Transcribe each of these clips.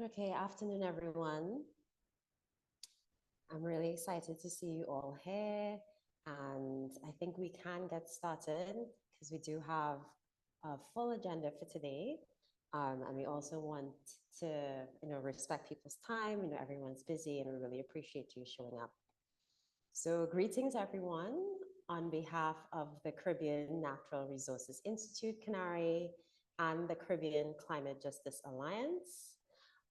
Okay, afternoon, everyone. I'm really excited to see you all here, and I think we can get started because we do have a full agenda for today. And we also want to, respect people's time. Everyone's busy, and we really appreciate you showing up. So, greetings, everyone, on behalf of the Caribbean Natural Resources Institute, CANARI, and the Caribbean Climate Justice Alliance.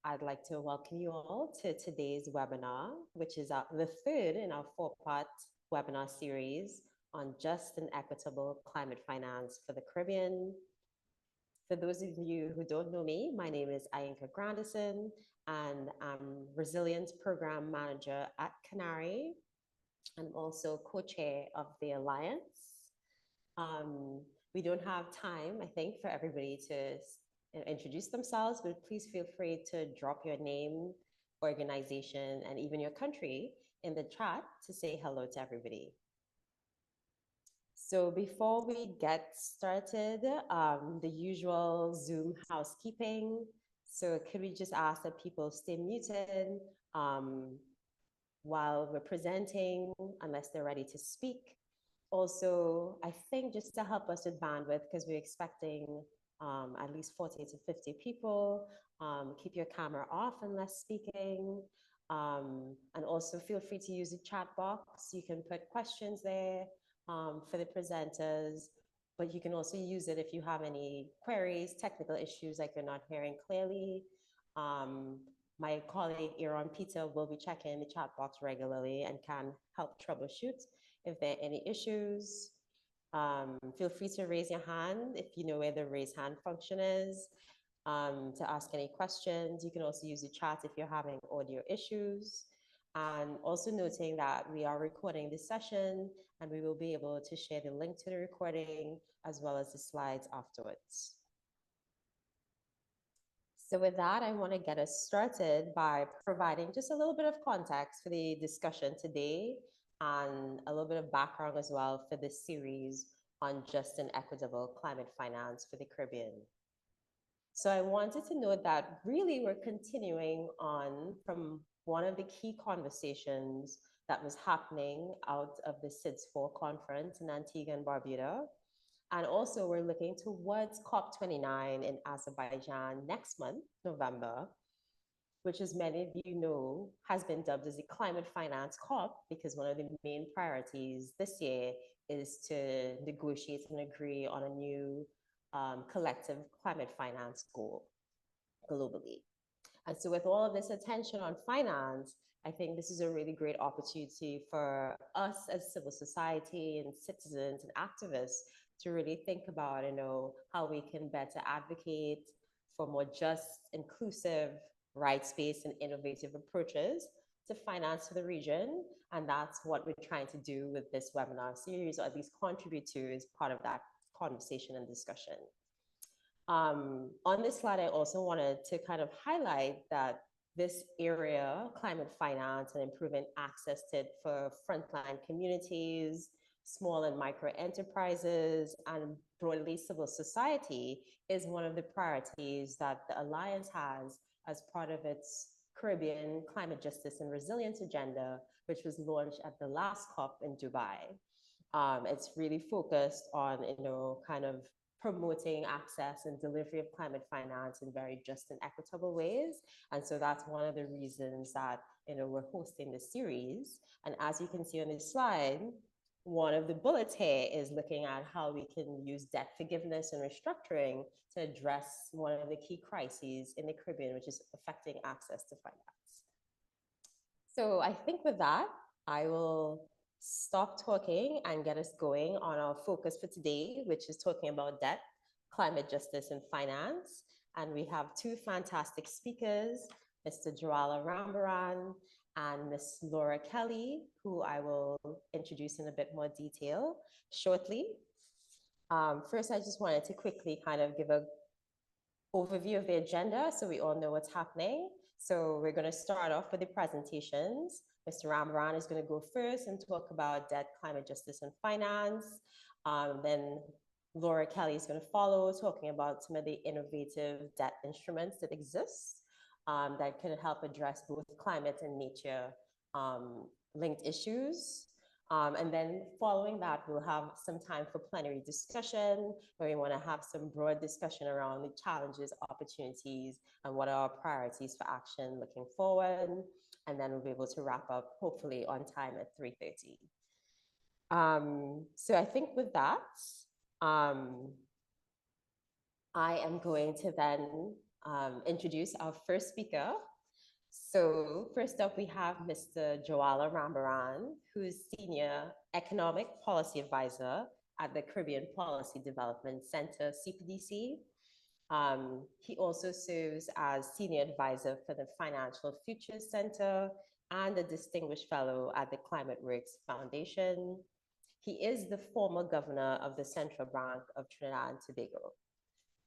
I'd like to welcome you all to today's webinar, which is the third in our four-part webinar series on just and equitable climate finance for the Caribbean. For those of you who don't know me, my name is Ayinka Grandison, and I'm Resilience Program Manager at CANARI. I'm also co-chair of the Alliance. We don't have time, I think, for everybody to introduce themselves, but please feel free to drop your name, organization, and even your country in the chat to say hello to everybody. So before we get started, the usual Zoom housekeeping. So could we just ask that people stay muted while we're presenting, unless they're ready to speak? Also, I think just to help us with bandwidth, because we're expecting at least 40 to 50 people, keep your camera off unless speaking. And also feel free to use the chat box. You can put questions there for the presenters, but you can also use it if you have any queries, technical issues like you're not hearing clearly. My colleague, Aaron Peter, will be checking the chat box regularly and can help troubleshoot if there are any issues. Feel free to raise your hand if you know where the raise hand function is to ask any questions. You can also use the chat if you're having audio issues. And also noting that we are recording this session and we will be able to share the link to the recording as well as the slides afterwards. So with that, I want to get us started by providing just a little bit of context for the discussion today and a little bit of background as well for this series on just and equitable climate finance for the Caribbean. So I wanted to note that really we're continuing on from one of the key conversations that was happening out of the SIDS4 conference in Antigua and Barbuda. And also we're looking towards COP29 in Azerbaijan next month, November, which as many of you know, has been dubbed as a climate finance COP because one of the main priorities this year is to negotiate and agree on a new collective climate finance goal globally. And so with all of this attention on finance, I think this is a really great opportunity for us as civil society and citizens and activists to really think about, how we can better advocate for more just, inclusive, rights-based and innovative approaches to finance for the region. And that's what we're trying to do with this webinar series, or at least contribute to as part of that conversation and discussion. On this slide, I also wanted to kind of highlight that this area, climate finance and improving access to it for frontline communities, small and micro enterprises, and broadly civil society is one of the priorities that the Alliance has as part of its Caribbean Climate Justice and Resilience Agenda, which was launched at the last COP in Dubai. It's really focused on, kind of promoting access and delivery of climate finance in very just and equitable ways. And so that's one of the reasons that, we're hosting this series. And as you can see on this slide, one of the bullets here is looking at how we can use debt forgiveness and restructuring to address one of the key crises in the Caribbean, which is affecting access to finance. So I think with that, I will stop talking and get us going on our focus for today, which is talking about debt, climate justice, and finance. And we have two fantastic speakers, Mr. Jawala Rambaran and Ms. Laura Kelly, who I will introduce in a bit more detail shortly. First, I just wanted to quickly kind of give an overview of the agenda so we all know what's happening. So we're going to start off with the presentations. Mr. Rambaran is going to go first and talk about debt, climate justice, and finance. Then Laura Kelly is going to follow, talking about some of the innovative debt instruments that exist. that can help address both climate and nature linked issues. And then following that, we'll have some time for plenary discussion where we want to have some broad discussion around the challenges, opportunities, and what are our priorities for action looking forward. And then we'll be able to wrap up hopefully on time at 3:30. So I think with that, I am going to then introduce our first speaker. So first up, we have Mr. Joala Rambaran, who's Senior Economic Policy Advisor at the Caribbean Policy Development Center, CPDC. He also serves as Senior Advisor for the Financial Futures Center and a Distinguished Fellow at the Climate Works Foundation. He is the former governor of the Central Bank of Trinidad and Tobago.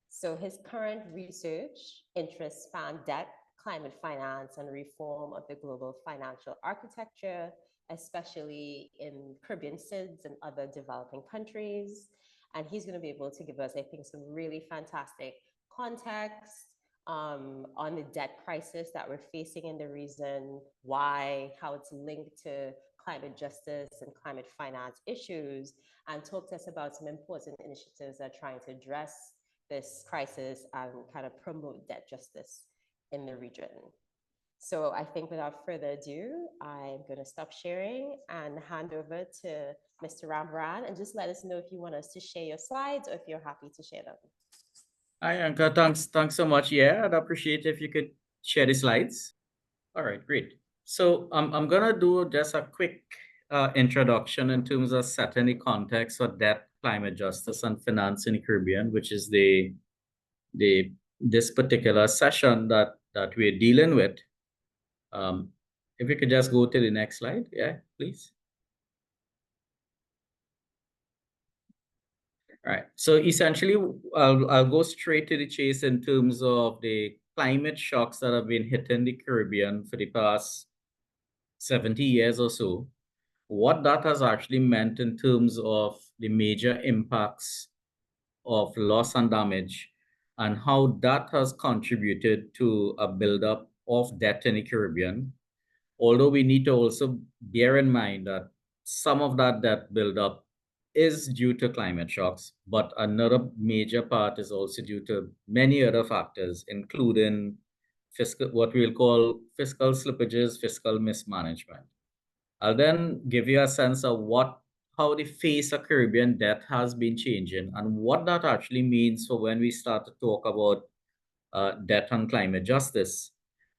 So his current research interests span debt, climate finance, and reform of the global financial architecture, especially in Caribbean SIDS and other developing countries. And he's going to be able to give us, I think, some really fantastic context on the debt crisis that we're facing in the region, why, how it's linked to climate justice and climate finance issues, and talk to us about some important initiatives that are trying to address this crisis and kind of promote debt justice in the region. So I think without further ado, I'm going to stop sharing and hand over to Mr. Rambaran, and just let us know if you want us to share your slides or if you're happy to share them. Hi, Anka. Thanks so much. Yeah, I'd appreciate if you could share the slides. All right, great. So I'm gonna do just a quick introduction in terms of setting the context for debt, climate justice, and finance in the Caribbean, which is this particular session that we're dealing with. If we could just go to the next slide, yeah, please. All right. So essentially, I'll go straight to the chase in terms of the climate shocks that have been hitting the Caribbean for the past 70 years or so. What that has actually meant in terms of the major impacts of loss and damage, and how that has contributed to a buildup of debt in the Caribbean. Although we need to also bear in mind that some of that debt buildup is due to climate shocks, but another major part is also due to many other factors, including what we'll call fiscal slippages, fiscal mismanagement. I'll then give you a sense of how the face of Caribbean debt has been changing and what that actually means for when we start to talk about debt and climate justice.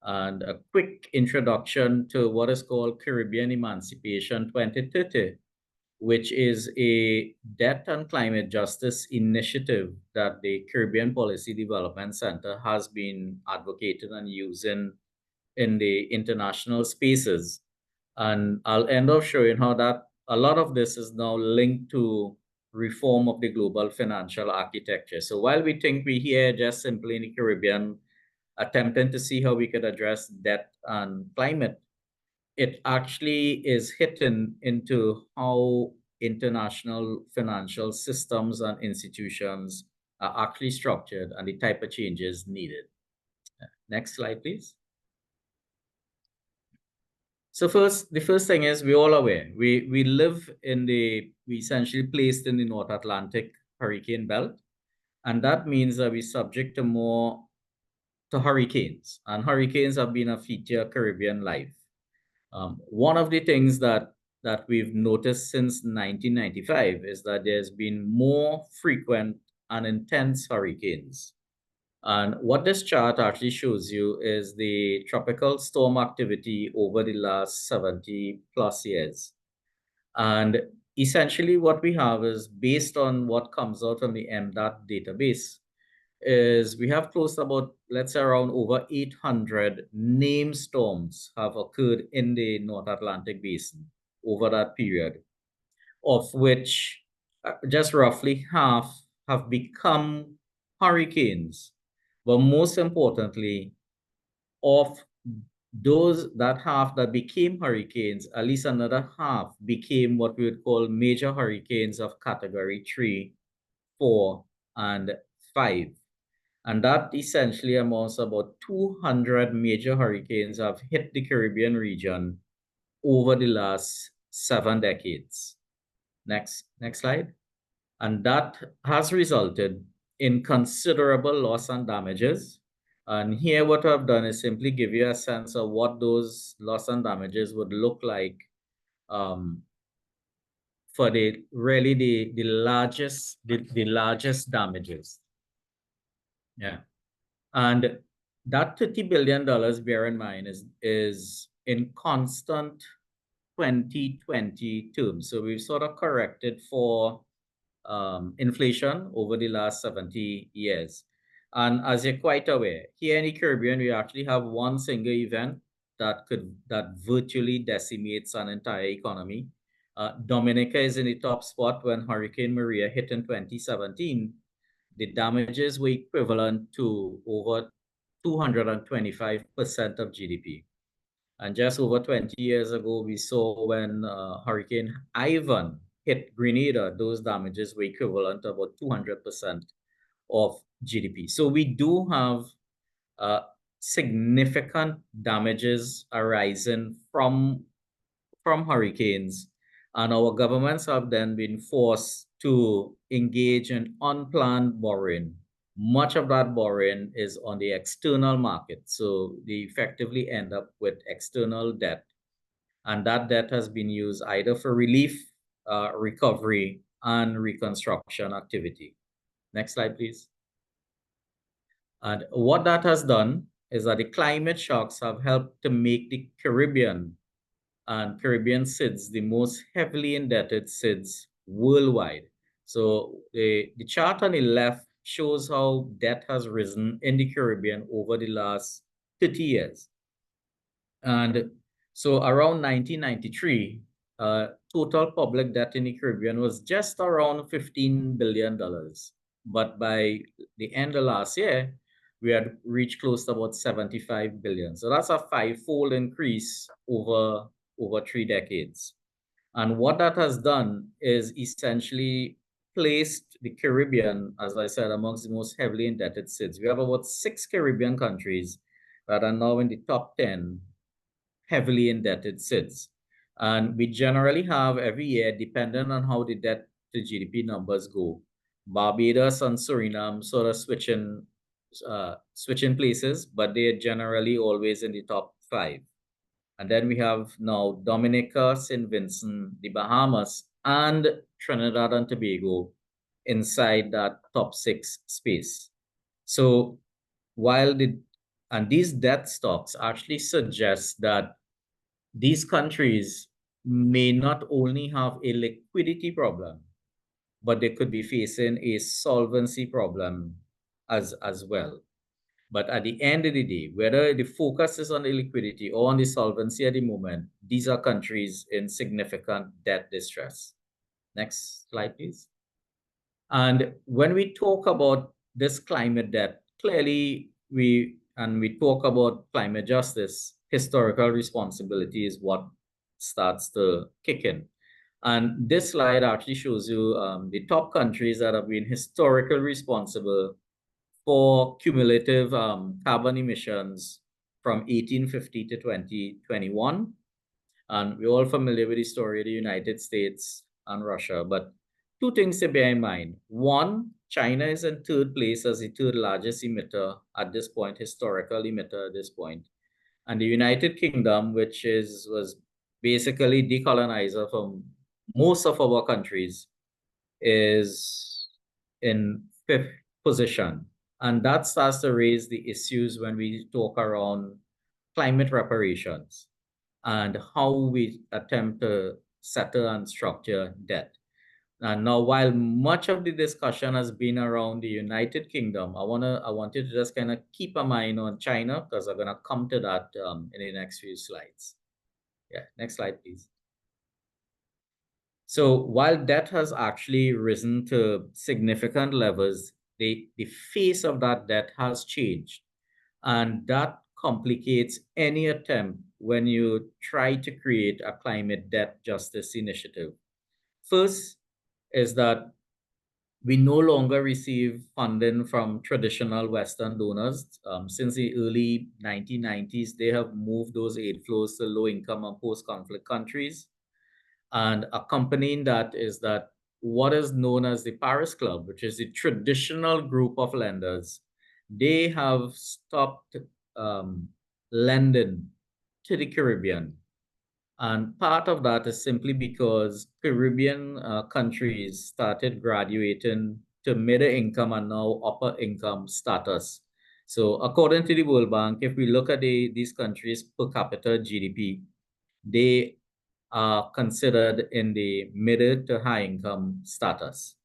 And a quick introduction to what is called Caribbean Emancipation 2030, which is a debt and climate justice initiative that the Caribbean Policy Development Center has been advocating and using in the international spaces. And I'll end off showing how that a lot of this is now linked to reform of the global financial architecture. So while we think we're here just simply in the Caribbean, attempting to see how we could address debt and climate, it actually is hitting into how international financial systems and institutions are actually structured and the type of changes needed. Next slide, please. So the first thing is we're all aware. We live we essentially placed in the North Atlantic hurricane belt. And that means that we're subject to hurricanes. And hurricanes have been a feature of Caribbean life. One of the things that we've noticed since 1995 is that there's been more frequent and intense hurricanes. And what this chart actually shows you is the tropical storm activity over the last 70 plus years. And essentially what we have is, based on what comes out on the MDAT database, is we have close to about, let's say, around over 800 named storms have occurred in the North Atlantic basin over that period, of which just roughly half have become hurricanes. But most importantly, of that half that became hurricanes, at least another half became what we would call major hurricanes of category 3, 4, and 5. And that essentially amounts to about 200 major hurricanes have hit the Caribbean region over the last 7 decades. Next slide. And that has resulted in considerable loss and damages. And here what I've done is simply give you a sense of what those loss and damages would look like for the largest damages. Yeah. And that $30 billion, bear in mind, is in constant 2020 terms. So we've sort of corrected for inflation over the last 70 years. And as you're quite aware, here in the Caribbean, we actually have one single event that virtually decimates an entire economy. Dominica is in the top spot. When Hurricane Maria hit in 2017, the damages were equivalent to over 225% of GDP. And just over 20 years ago, we saw when Hurricane Ivan hit Grenada, those damages were equivalent to about 200% of GDP. So we do have significant damages arising from hurricanes, and our governments have then been forced to engage in unplanned borrowing. Much of that borrowing is on the external market, so they effectively end up with external debt, and that debt has been used either for relief, recovery, and reconstruction activity. Next slide, please. And what that has done is that the climate shocks have helped to make the Caribbean and Caribbean SIDS the most heavily indebted SIDS worldwide. So the chart on the left shows how debt has risen in the Caribbean over the last 30 years. And so around 1993, total public debt in the Caribbean was just around $15 billion. But by the end of last year, we had reached close to about 75 billion. So that's a five-fold increase over 3 decades. And what that has done is essentially placed the Caribbean, as I said, amongst the most heavily indebted SIDS. We have about 6 Caribbean countries that are now in the top 10 heavily indebted SIDS. And we generally have every year, depending on how the debt to GDP numbers go, Barbados and Suriname sort of switching places, but they're generally always in the top 5. And then we have now Dominica, St. Vincent, the Bahamas, and Trinidad and Tobago inside that top 6 space. So while these debt stocks actually suggest that these countries may not only have a liquidity problem, but they could be facing a solvency problem as well. But at the end of the day, whether the focus is on the liquidity or on the solvency at the moment, these are countries in significant debt distress. Next slide, please. And when we talk about this climate debt, clearly we talk about climate justice, historical responsibility is what starts to kick in. And this slide actually shows you the top countries that have been historically responsible for cumulative carbon emissions from 1850 to 2021. And we're all familiar with the story of the United States and Russia. But 2 things to bear in mind. One, China is in 3rd place as the 3rd largest emitter at this point, historical emitter at this point. And the United Kingdom, which was basically decolonizer from most of our countries, is in 5th position. And that starts to raise the issues when we talk around climate reparations and how we attempt to settle and structure debt. And now, while much of the discussion has been around the United Kingdom, I want you to just kind of keep a mind on China, because I'm going to come to that in the next few slides. Yeah, next slide, please. So while debt has actually risen to significant levels, the face of that debt has changed. And that complicates any attempt when you try to create a climate debt justice initiative. First is that we no longer receive funding from traditional Western donors. Since the early 1990s, they have moved those aid flows to low-income and post-conflict countries. And accompanying that is that what is known as the Paris Club, which is the traditional group of lenders, they have stopped lending to the Caribbean. And part of that is simply because Caribbean countries started graduating to middle income and now upper income status. So according to the World Bank, if we look at these countries per capita GDP, they are considered in the middle to high income status.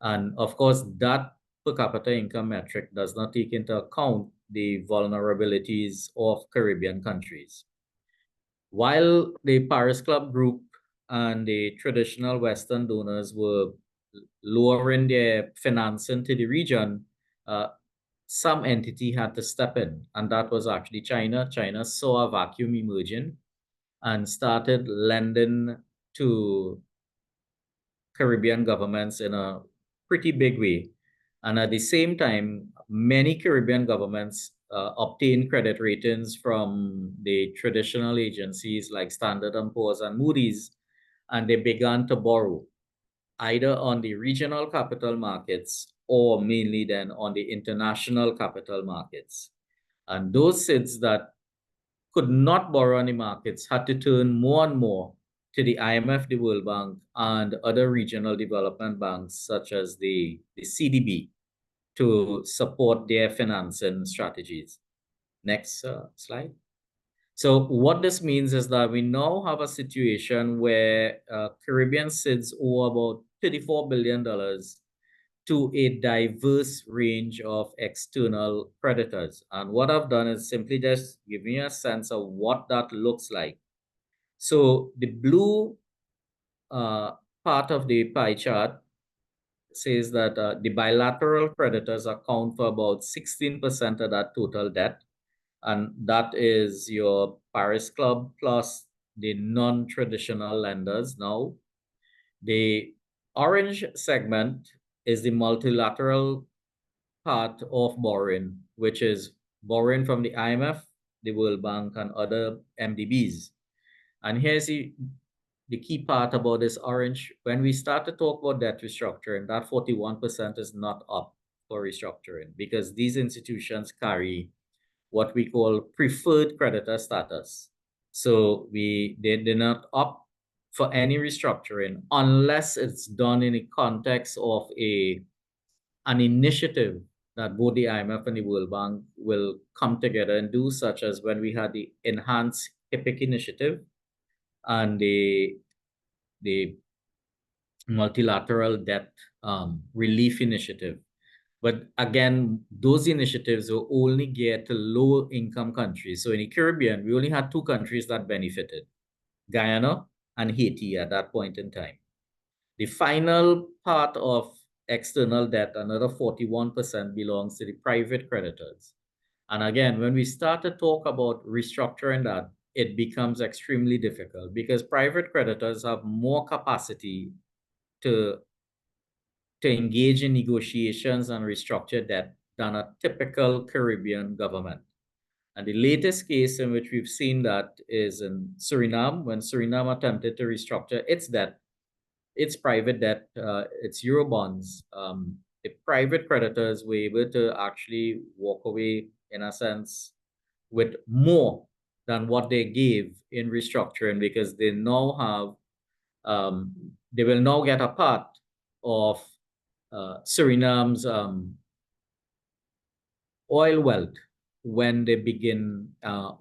And of course, that per capita income metric does not take into account the vulnerabilities of Caribbean countries. While the Paris Club group and the traditional Western donors were lowering their financing to the region, some entity had to step in, and that was actually China. China saw a vacuum emerging and started lending to Caribbean governments in a pretty big way. And at the same time, many Caribbean governments obtained credit ratings from the traditional agencies like Standard & Poor's and Moody's, and they began to borrow either on the regional capital markets or mainly then on the international capital markets. And those SIDS that could not borrow on the markets had to turn more and more to the IMF, the World Bank, and other regional development banks such as the CDB to support their financing strategies. Next slide. So what this means is that we now have a situation where Caribbean SIDS owe about $34 billion to a diverse range of external creditors. And what I've done is simply just giving you a sense of what that looks like. So the blue part of the pie chart says that the bilateral creditors account for about 16% of that total debt. And that is your Paris Club plus the non-traditional lenders now. The orange segment is the multilateral part of borrowing, which is borrowing from the IMF, the World Bank, and other MDBs. And here's the key part about this orange. When we start to talk about debt restructuring, that 41% is not up for restructuring because these institutions carry what we call preferred creditor status. So they're not up for any restructuring unless it's done in the context of an initiative that both the IMF and the World Bank will come together and do, such as when we had the Enhanced HIPIC initiative and the multilateral debt relief initiative. But again, those initiatives will only get to low-income countries. So in the Caribbean, we only had two countries that benefited, Guyana and Haiti at that point in time. The final part of external debt, another 41%, belongs to the private creditors. And again, when we start to talk about restructuring that, it becomes extremely difficult because private creditors have more capacity to engage in negotiations and restructure debt than a typical Caribbean government. And the latest case in which we've seen that is in Suriname, when Suriname attempted to restructure its debt, its private debt, its Eurobonds. The private creditors were able to actually walk away, in a sense, with more than what they gave in restructuring because they now have, they will now get a part of Suriname's oil wealth when they begin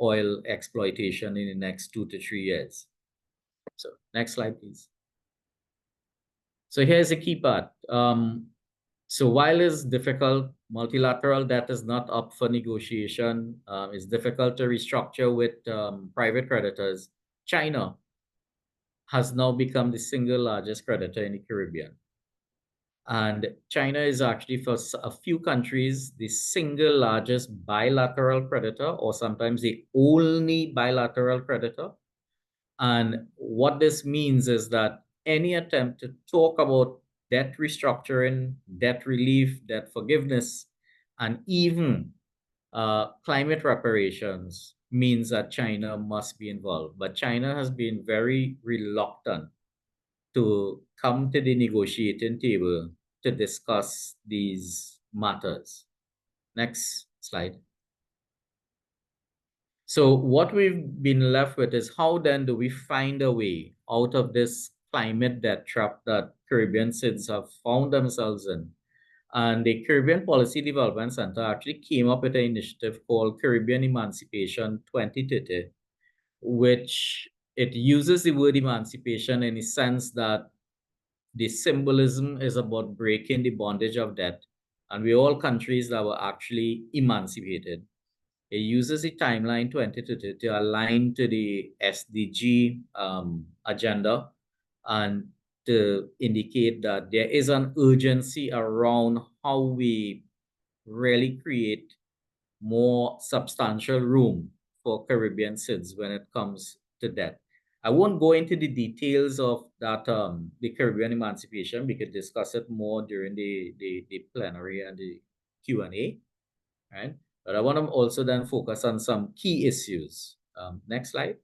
oil exploitation in the next 2 to 3 years. So next slide, please. So here's the key part. So while it's difficult, multilateral debt is not up for negotiation. It's difficult to restructure with private creditors. China has now become the single largest creditor in the Caribbean. And China is actually, for a few countries, the single largest bilateral creditor, or sometimes the only bilateral creditor. And what this means is that any attempt to talk about debt restructuring, debt relief, debt forgiveness, and even climate reparations means that China must be involved. But China has been very reluctant to come to the negotiating table to discuss these matters. Next slide. So what we've been left with is how then do we find a way out of this climate debt trap that Caribbean cities have found themselves in? And the Caribbean Policy Development Center actually came up with an initiative called Caribbean Emancipation 2030, which it uses the word emancipation in the sense that the symbolism is about breaking the bondage of debt. And we're all countries that were actually emancipated. It uses the timeline 2030 to align to the SDG agenda and to indicate that there is an urgency around how we really create more substantial room for Caribbean cities when it comes to debt. I won't go into the details of that, the Caribbean emancipation. We could discuss it more during the plenary and the Q&A, right? But I want to also then focus on some key issues. Next slide.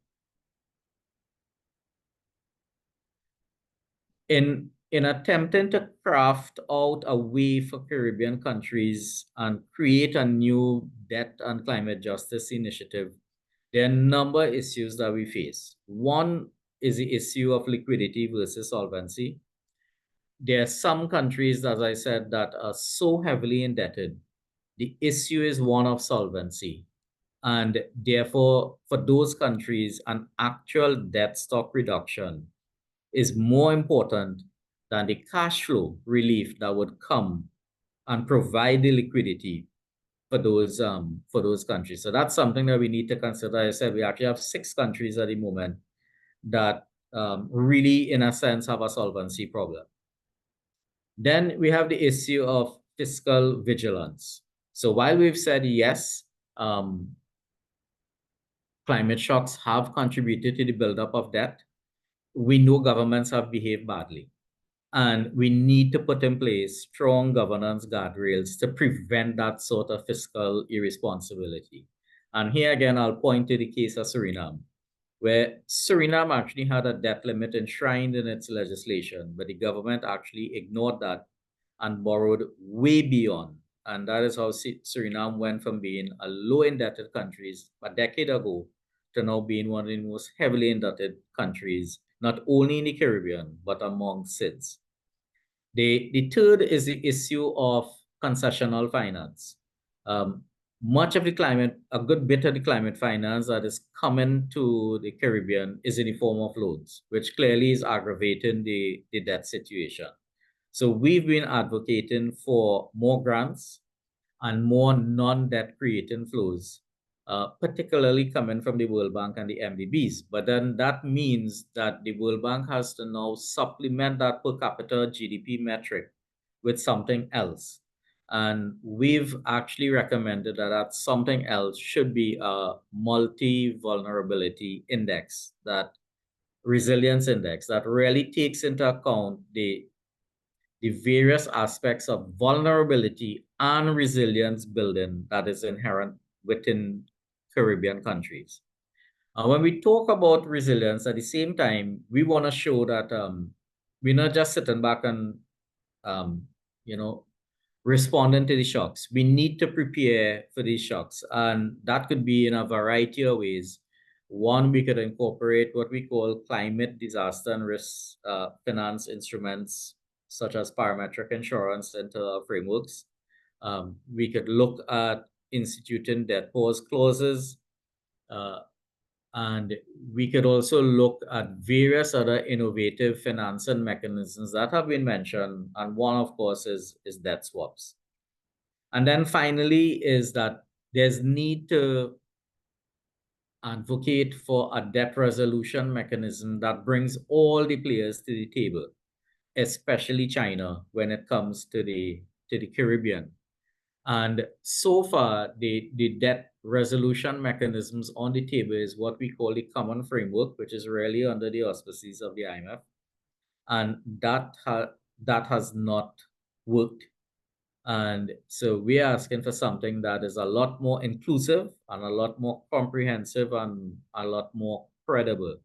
In attempting to craft out a way for Caribbean countries and create a new debt and climate justice initiative, there are a number of issues that we face. One is the issue of liquidity versus solvency. There are some countries, as I said, that are so heavily indebted. The issue is one of solvency. And therefore, for those countries, an actual debt stock reduction is more important than the cash flow relief that would come and provide the liquidity for those countries. So that's something that we need to consider. As I said, we actually have 6 countries at the moment that really, in a sense, have a solvency problem. Then we have the issue of fiscal vigilance. So while we've said yes, climate shocks have contributed to the buildup of debt, we know governments have behaved badly. And we need to put in place strong governance guardrails to prevent that sort of fiscal irresponsibility. And here again, I'll point to the case of Suriname, where Suriname actually had a debt limit enshrined in its legislation, but the government actually ignored that and borrowed way beyond. And that is how Suriname went from being a low indebted country a decade ago to now being one of the most heavily indebted countries, not only in the Caribbean, but among SIDS. The third is the issue of concessional finance. Much of the climate, a good bit of the climate finance that is coming to the Caribbean is in the form of loans, which clearly is aggravating the debt situation. So we've been advocating for more grants and more non-debt creating flows, particularly coming from the World Bank and the MDBs. But then that means that the World Bank has to now supplement that per capita GDP metric with something else. And we've actually recommended that something else should be a multi-vulnerability index, that resilience index that really takes into account the various aspects of vulnerability and resilience building that is inherent within Caribbean countries. When we talk about resilience, at the same time, we want to show that we're not just sitting back and responding to the shocks. We need to prepare for these shocks, and that could be in a variety of ways. One, we could incorporate what we call climate disaster and risk finance instruments, such as parametric insurance, into our frameworks. We could look at instituting debt pause clauses, and we could also look at various other innovative financing mechanisms that have been mentioned. And one, of course, is debt swaps. And then finally is that there's need to advocate for a debt resolution mechanism that brings all the players to the table, especially China, when it comes to the Caribbean. And so far, the debt resolution mechanisms on the table is what we call the common framework, which is really under the auspices of the IMF. And that has not worked. And so we are asking for something that is a lot more inclusive and a lot more comprehensive and a lot more credible,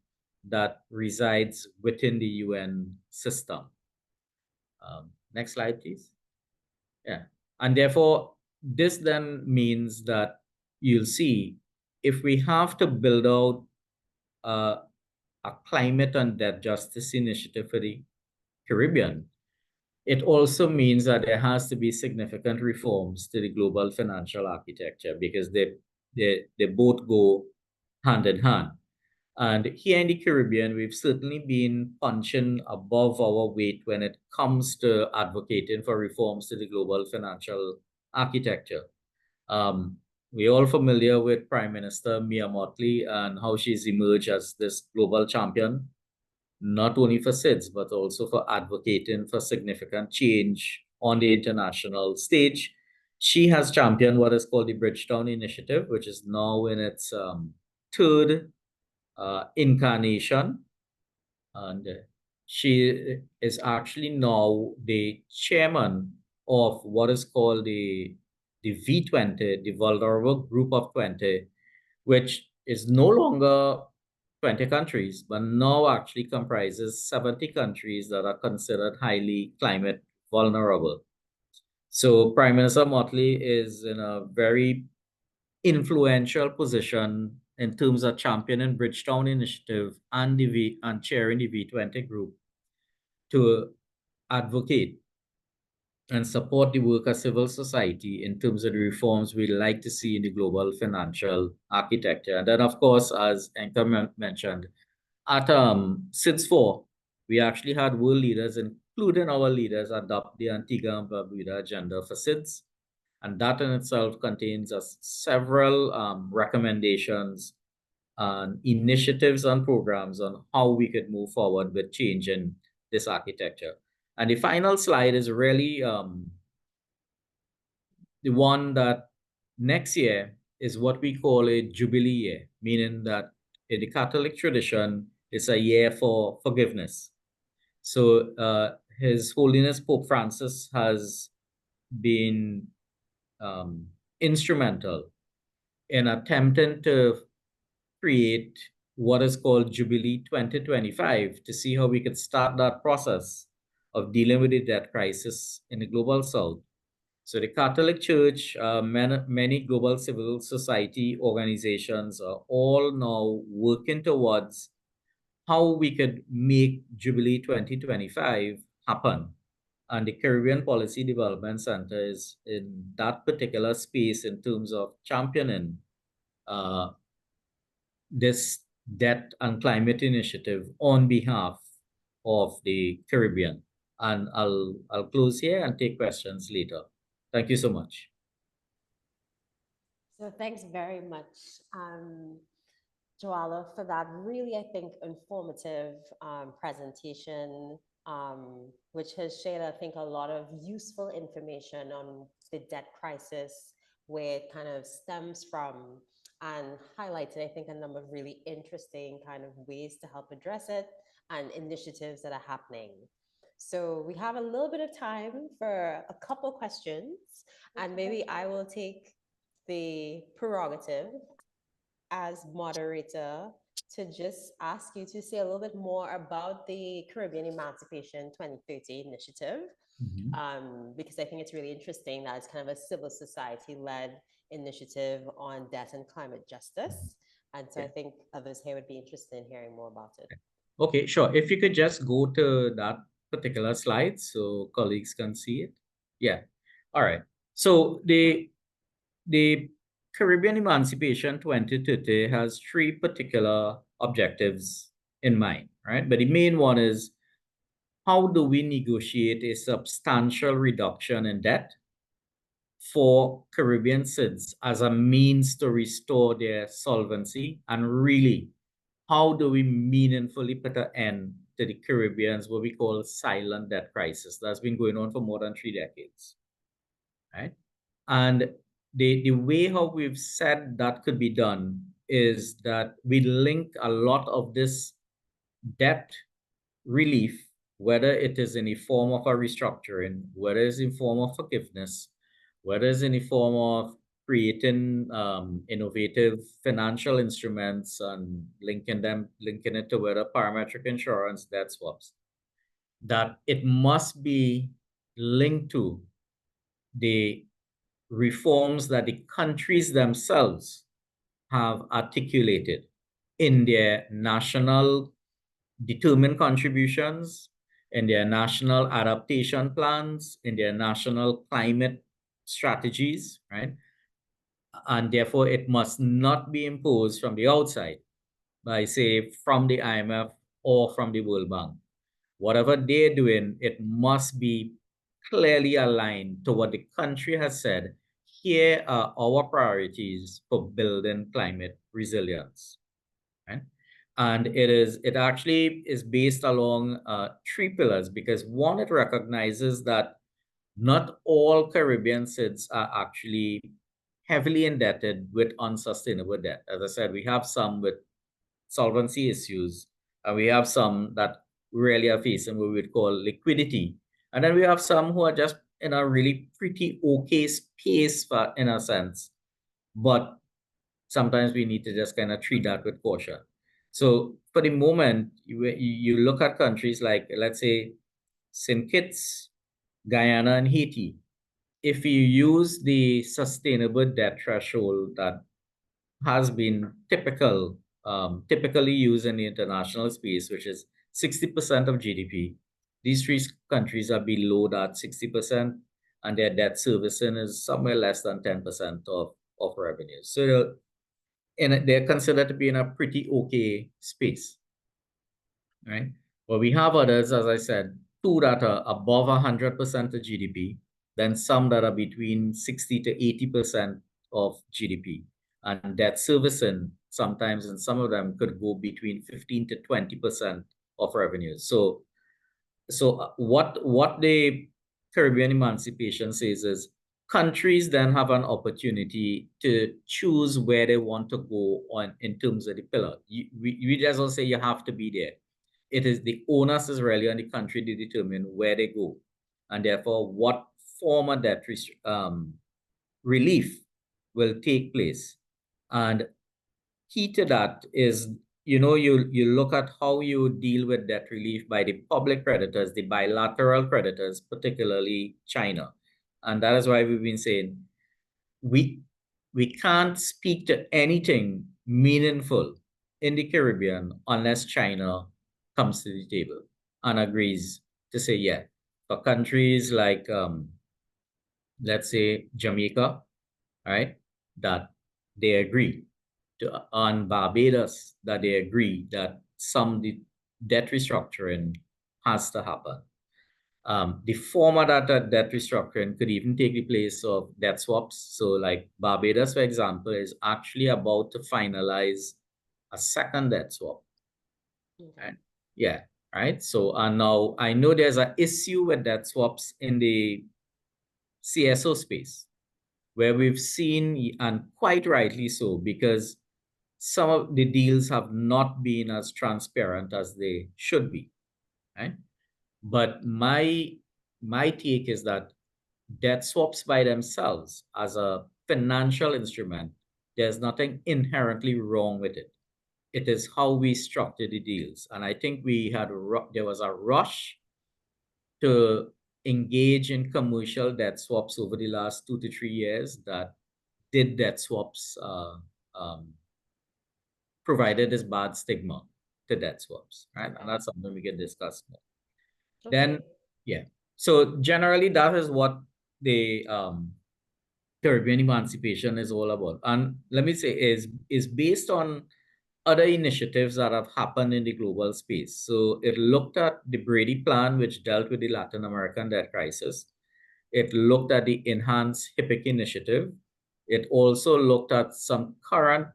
that resides within the UN system. Next slide, please. Yeah. And therefore, this then means that you'll see, if we have to build out a climate and debt justice initiative for the Caribbean, it also means that there has to be significant reforms to the global financial architecture, because they both go hand in hand. And here in the Caribbean, we've certainly been punching above our weight when it comes to advocating for reforms to the global financial architecture. We're all familiar with Prime Minister Mia Mottley and how she's emerged as this global champion, not only for SIDS, but also for advocating for significant change on the international stage. She has championed what is called the Bridgetown Initiative, which is now in its third incarnation. And she is actually now the chairman of what is called the V20, the Vulnerable Group of 20, which is no longer 20 countries, but now actually comprises 70 countries that are considered highly climate vulnerable. So Prime Minister Motley is in a very influential position in terms of championing Bridgetown Initiative and and chairing the V20 group to advocate and support the work of civil society in terms of the reforms we like to see in the global financial architecture. And then, of course, as Anka mentioned, at SIDS 4, we actually had world leaders, including our leaders, adopt the Antigua and Barbuda agenda for SIDS. And that in itself contains several recommendations and initiatives and programs on how we could move forward with changing this architecture. And the final slide is really the one that next year is what we call a Jubilee year, meaning that in the Catholic tradition, it's a year for forgiveness. So His Holiness Pope Francis has been instrumental in attempting to create what is called Jubilee 2025 to see how we could start that process of dealing with the debt crisis in the global south. So the Catholic Church, many global civil society organizations are all now working towards how we could make Jubilee 2025 happen. And the Caribbean Policy Development Center is in that particular space in terms of championing this debt and climate initiative on behalf of the Caribbean. And I'll close here and take questions later. Thank you so much. So thanks very much, Joala, for that really, I think, informative presentation, which has shared, I think, a lot of useful information on the debt crisis, where it kind of stems from, and highlighted, I think, a number of really interesting kind of ways to help address it and initiatives that are happening. So we have a little bit of time for a couple questions, and maybe I will take the prerogative as moderator to just ask you to say a little bit more about the Caribbean Emancipation 2030 initiative, because I think it's really interesting that it's kind of a civil society-led initiative on debt and climate justice. And so I think others here would be interested in hearing more about it. Okay, sure. If you could just go to that particular slide so colleagues can see it. Yeah. All right. So the Caribbean Emancipation 2030 has three particular objectives in mind, right? But the main one is, how do we negotiate a substantial reduction in debt for Caribbean SIDS as a means to restore their solvency? And really, how do we meaningfully put an end to the Caribbean's what we call silent debt crisis that's been going on for more than 3 decades, right? And the way how we've said that could be done is that we link a lot of this debt relief whether it is in the form of a restructuring, whether it's in form of forgiveness, whether it's in the form of creating innovative financial instruments and linking it to whether parametric insurance, debt swaps, that it must be linked to the reforms that the countries themselves have articulated in their national determined contributions, in their national adaptation plans, in their national climate strategies, right? And therefore, it must not be imposed from the outside by, say, from the IMF or from the World Bank. Whatever they're doing, it must be clearly aligned to what the country has said. Here are our priorities for building climate resilience, right? And it actually is based along three pillars, because one, it recognizes that not all Caribbean SIDS are actually heavily indebted with unsustainable debt. As I said, we have some with solvency issues, and we have some that really are facing what we would call liquidity. And then we have some who are just in a really pretty okay space, for, in a sense. But sometimes we need to just kind of treat that with caution. So for the moment, you look at countries like, let's say, St. Kitts, Guyana, and Haiti. If you use the sustainable debt threshold that has been typically used in the international space, which is 60% of GDP, these three countries are below that 60%, and their debt servicing is somewhere less than 10% of revenues. So they're considered to be in a pretty okay space, right? But we have others, as I said, two that are above 100% of GDP, then some that are between 60 to 80% of GDP. And debt servicing, sometimes in some of them, could go between 15 to 20% of revenues. So what the Caribbean Emancipation says is countries then have an opportunity to choose where they want to go on in terms of the pillar. We just don't say you have to be there. It is the onus is really on the country to determine where they go, and therefore what form of debt relief will take place. And key to that is, you look at how you deal with debt relief by the public creditors, the bilateral creditors, particularly China. And that is why we've been saying we can't speak to anything meaningful in the Caribbean unless China comes to the table and agrees to say, yeah, for countries like let's say Jamaica, right, that they agree to, on Barbados, that they agree that some debt restructuring has to happen. The format that debt restructuring could even take the place of debt swaps. So like Barbados, for example, is actually about to finalize a second debt swap. Okay. Right? Yeah, right? So and now I know there's an issue with debt swaps in the CSO space, where we've seen, and quite rightly so, because some of the deals have not been as transparent as they should be, right? But my take is that debt swaps by themselves as a financial instrument, there's nothing inherently wrong with it. It is how we structure the deals. And I think there was a rush to engage in commercial debt swaps over the last 2 to 3 years that did debt swaps provided this bad stigma to debt swaps, right? And that's something we can discuss more. Then, Okay. yeah. So generally, that is what the Caribbean emancipation is all about. And let me say, is based on other initiatives that have happened in the global space. So it looked at the Brady Plan, which dealt with the Latin American debt crisis. It looked at the Enhanced HIPIC initiative. It also looked at some current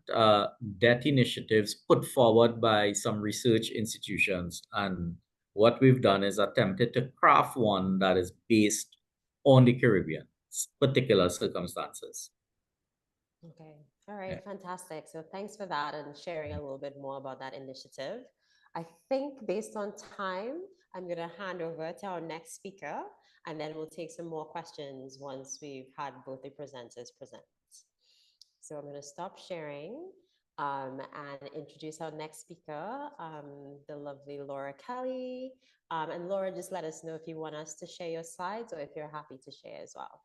debt initiatives put forward by some research institutions. And what we've done is attempted to craft one that is based on the Caribbean particular circumstances. Okay. All right. Yeah. Fantastic. So thanks for that and sharing a little bit more about that initiative. I think based on time, I'm going to hand over to our next speaker, and then we'll take some more questions once we've had both the presenters present. So I'm going to stop sharing and introduce our next speaker, the lovely Laura Kelly. And Laura, just let us know if you want us to share your slides or if you're happy to share as well.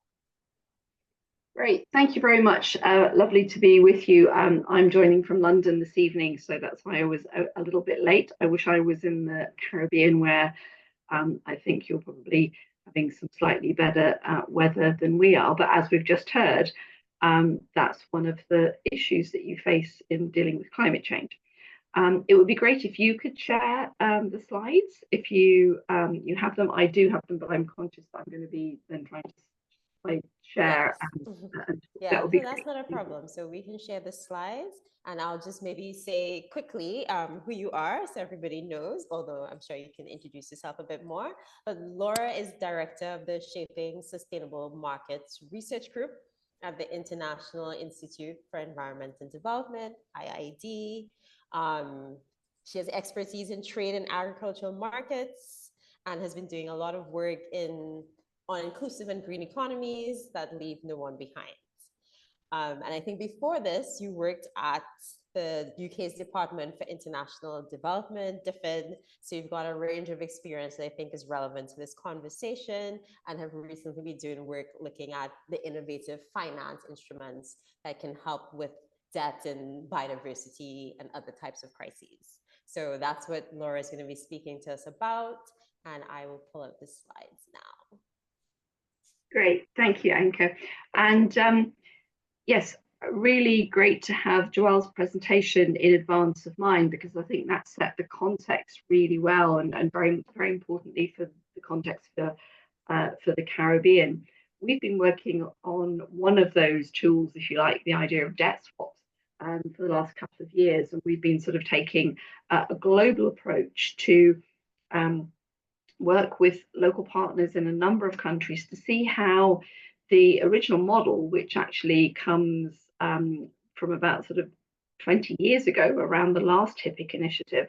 Great, thank you very much. Lovely to be with you. I'm joining from London this evening, so that's why I was a little bit late. I wish I was in the Caribbean, where I think you're probably having some slightly better weather than we are. But as we've just heard, that's one of the issues that you face in dealing with climate change. It would be great if you could share the slides. If you have them, I do have them, but I'm conscious that I'm going to be then trying to share. Yes. And yeah, that would be that's not a problem. So we can share the slides, and I'll just maybe say quickly who you are so everybody knows, although I'm sure you can introduce yourself a bit more. But Laura is director of the Shaping Sustainable Markets Research Group at the International Institute for Environment and Development, IIED. She has expertise in trade and agricultural markets and has been doing a lot of work on inclusive and green economies that leave no one behind. And I think before this, you worked at the UK's Department for International Development, DFID. So you've got a range of experience that I think is relevant to this conversation, and have recently been doing work looking at the innovative finance instruments that can help with debt and biodiversity and other types of crises. So that's what Laura is going to be speaking to us about. And I will pull up the slides now. Great, thank you, Anka. And yes, really great to have Joelle's presentation in advance of mine, because I think that set the context really well, and very, very importantly for the context for the Caribbean. We've been working on one of those tools, if you like, the idea of debt swaps, for the last couple of years, and we've been sort of taking a global approach to work with local partners in a number of countries to see how the original model, which actually comes from about sort of 20 years ago, around the last HIPIC initiative,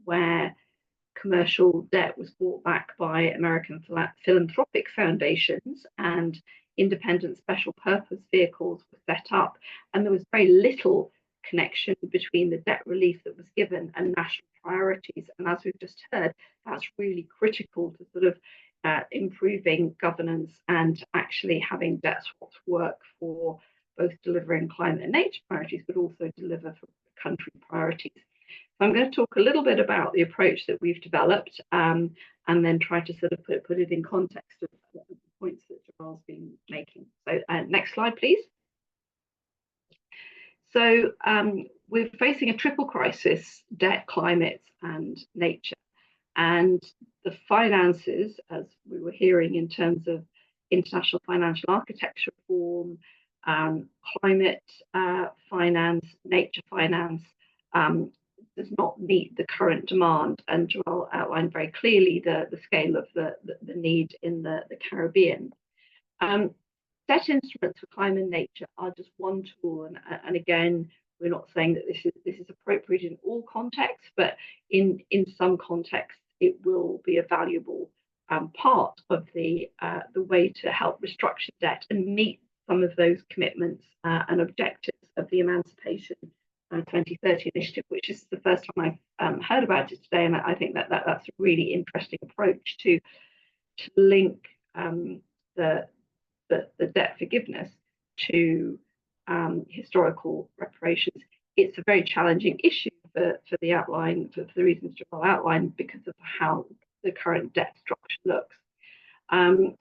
where commercial debt was bought back by American philanthropic foundations and independent special purpose vehicles were set up, and there was very little connection between the debt relief that was given and national priorities. And as we've just heard, that's really critical to sort of improving governance and actually having debt swaps work for both delivering climate and nature priorities, but also deliver for country priorities. So I'm going to talk a little bit about the approach that we've developed, and then try to sort of put it in context of the points that Joelle's been making. So next slide, please. So we're facing a triple crisis: debt, climate, and nature. And the finances, as we were hearing in terms of international financial architecture reform, climate finance, nature finance, does not meet the current demand. And Joelle outlined very clearly the scale of the need in the Caribbean. Debt instruments for climate and nature are just one tool, and again, we're not saying that this is appropriate in all contexts, but in some contexts it will be a valuable part of the way to help restructure debt and meet some of those commitments and objectives of the Emancipation 2030 initiative, which is the first time I've heard about it today, and I think that's a really interesting approach to link the debt forgiveness to historical reparations. It's a very challenging issue for the reasons Joelle outlined, because of how the current debt structure looks.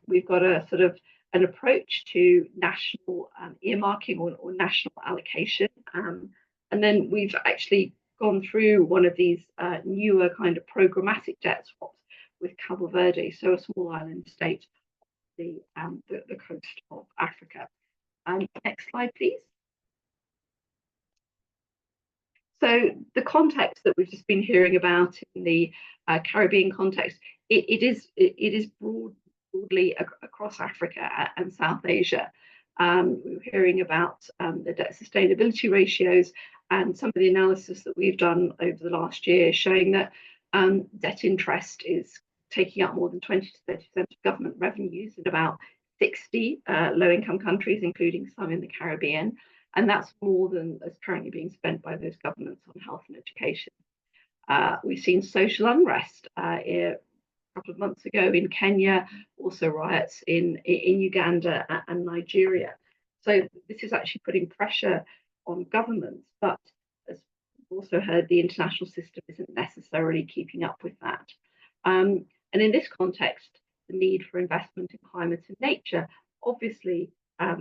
We've got a sort of an approach to national earmarking or national allocation, and then we've actually gone through one of these newer kind of programmatic debt swaps with Cabo Verde, so a small island state, the coast of Africa. Next slide, please. So the context that we've just been hearing about in the Caribbean context, it is broadly across Africa and South Asia. We were hearing about the debt sustainability ratios, and some of the analysis that we've done over the last year showing that Debt interest is taking up more than 20 to 30% of government revenues in about 60 low-income countries, including some in the Caribbean. And that's more than is currently being spent by those governments on health and education. We've seen social unrest a couple of months ago in Kenya, also riots in Uganda and Nigeria. So this is actually putting pressure on governments, but as we've also heard, the international system isn't necessarily keeping up with that. And in this context, the need for investment in climate and nature obviously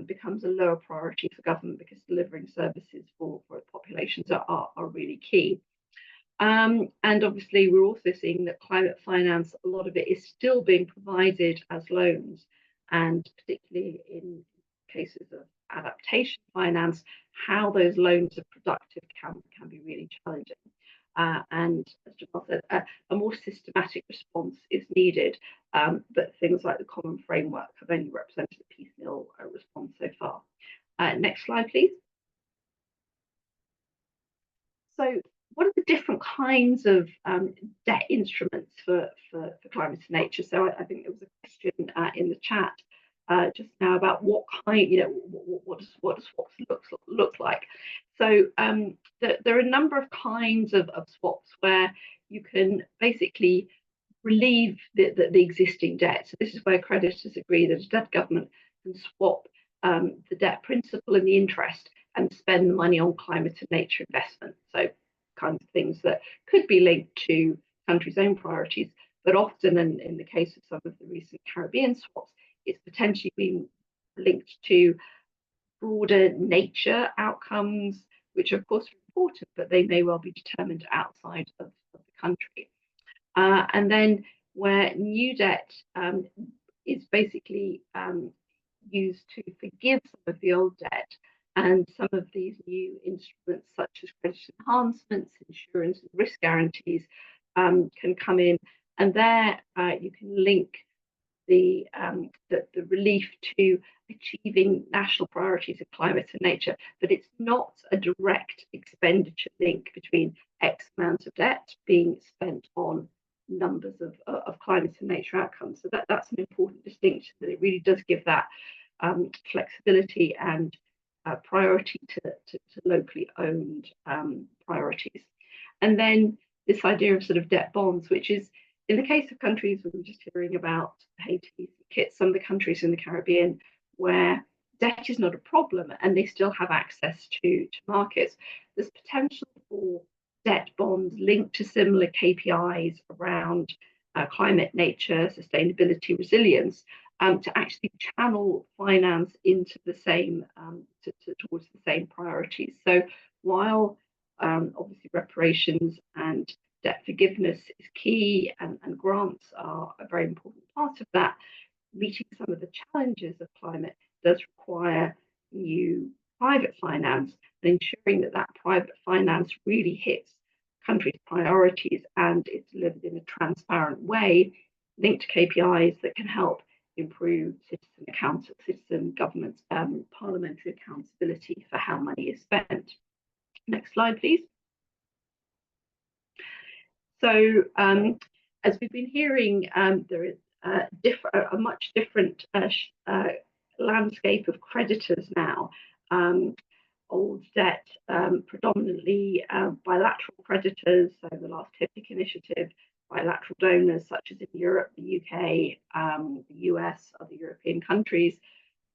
becomes a lower priority for government, because delivering services for populations are really key. And obviously, we're also seeing that climate finance, a lot of it is still being provided as loans, and particularly in cases of adaptation finance, how those loans are productive can be really challenging. And as Jamal said, a more systematic response is needed, but things like the common framework have only represented a piecemeal response so far. Next slide, please. So what are the different kinds of debt instruments for climate and nature? So I think there was a question in the chat just now about what kind, what does swaps look like? So there are a number of kinds of swaps where you can basically relieve the existing debt. So this is where creditors agree that a debt government can swap the debt principal and the interest and spend the money on climate and nature investment. So kinds of things that could be linked to countries' own priorities, but often, in the case of some of the recent Caribbean swaps, it's potentially been linked to broader nature outcomes, which of course are important, but they may well be determined outside of the country. And then where new debt is basically used to forgive some of the old debt, and some of these new instruments, such as credit enhancements, insurance, and risk guarantees, can come in, and there you can link the relief to achieving national priorities of climate and nature, but it's not a direct expenditure link between X amount of debt being spent on numbers of climate and nature outcomes. So that's an important distinction, that it really does give that flexibility and priority to locally owned priorities. And then this idea of sort of debt bonds, which is, in the case of countries, we were just hearing about Haiti, some of the countries in the Caribbean where debt is not a problem and they still have access to markets, there's potential for debt bonds linked to similar KPIs around climate, nature, sustainability, resilience, to actually channel finance into the same, towards the same priorities. So while obviously reparations and debt forgiveness is key, and grants are a very important part of that, meeting some of the challenges of climate does require new private finance, and ensuring that that private finance really hits countries' priorities and it's delivered in a transparent way, linked to KPIs that can help improve citizen government, parliamentary accountability for how money is spent. Next slide, please. So as we've been hearing, there is a much different landscape of creditors now. Old debt, predominantly bilateral creditors, so the last HIPC initiative, bilateral donors such as in Europe, the UK, the US, other European countries.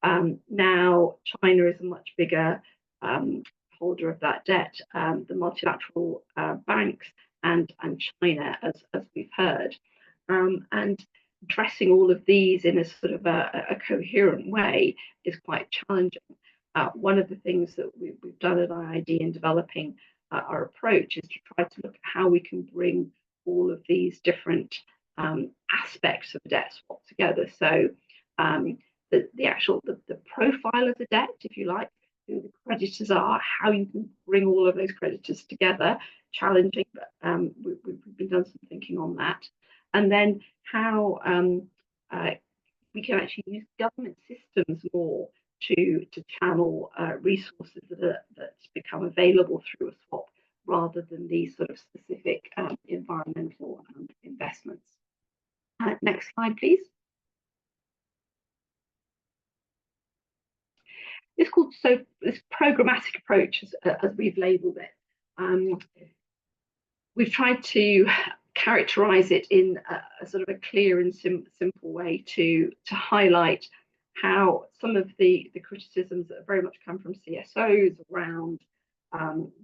Now China is a much bigger holder of that debt, the multilateral banks and China, as we've heard. And addressing all of these in a sort of a coherent way is quite challenging. One of the things that we've done at IIED in developing our approach is to try to look at how we can bring all of these different aspects of debt swap together. So the profile of the debt, if you like, who the creditors are, how you can bring all of those creditors together, challenging, but we've been done some thinking on that. And then how we can actually use government systems more to channel resources that become available through a swap, rather than these sort of specific environmental investments. Next slide, please. It's called this programmatic approach, as we've labelled it. We've tried to characterize it in a sort of a clear and simple way to highlight how some of the criticisms that very much come from CSOs around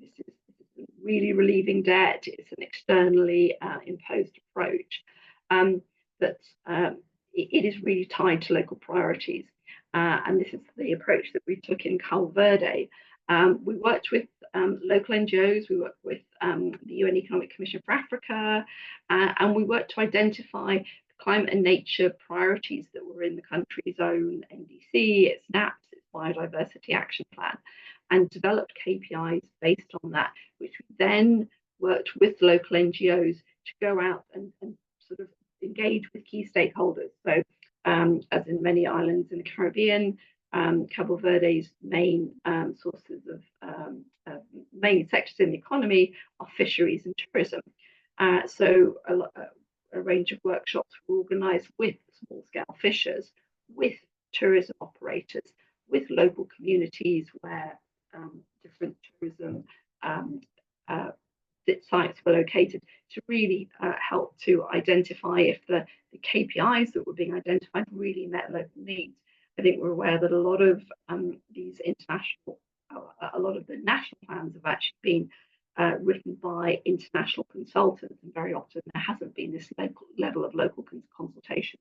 this is really relieving debt, it's an externally imposed approach, that it is really tied to local priorities. And this is the approach that we took in Cabo Verde. We worked with local NGOs, we worked with the UN Economic Commission for Africa, and we worked to identify climate and nature priorities that were in the country's own NDC, its NAPS, its Biodiversity Action Plan, and developed KPIs based on that, which we then worked with local NGOs to go out and sort of engage with key stakeholders. So as in many islands in the Caribbean, Cabo Verde's main sources of main sectors in the economy are fisheries and tourism. So a range of workshops were organised with small-scale fishers, with tourism operators, with local communities where different tourism sites were located, to really help to identify if the KPIs that were being identified really met local needs. I think we're aware that a lot of these international, a lot of the national plans have actually been written by international consultants, and very often there hasn't been this level of local consultation.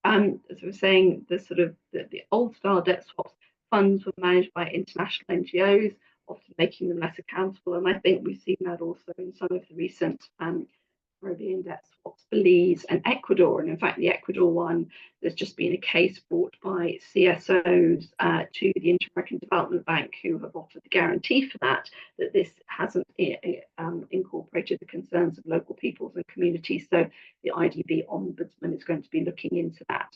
As we were saying, the old style debt swaps funds were managed by international NGOs, often making them less accountable. And I think we've seen that also in some of the recent Caribbean debt swaps, Belize and Ecuador. And in fact, the Ecuador one, there's just been a case brought by CSOs to the Inter-American Development Bank, who have offered the guarantee for that this hasn't incorporated the concerns of local peoples and communities. So the IDB Ombudsman is going to be looking into that.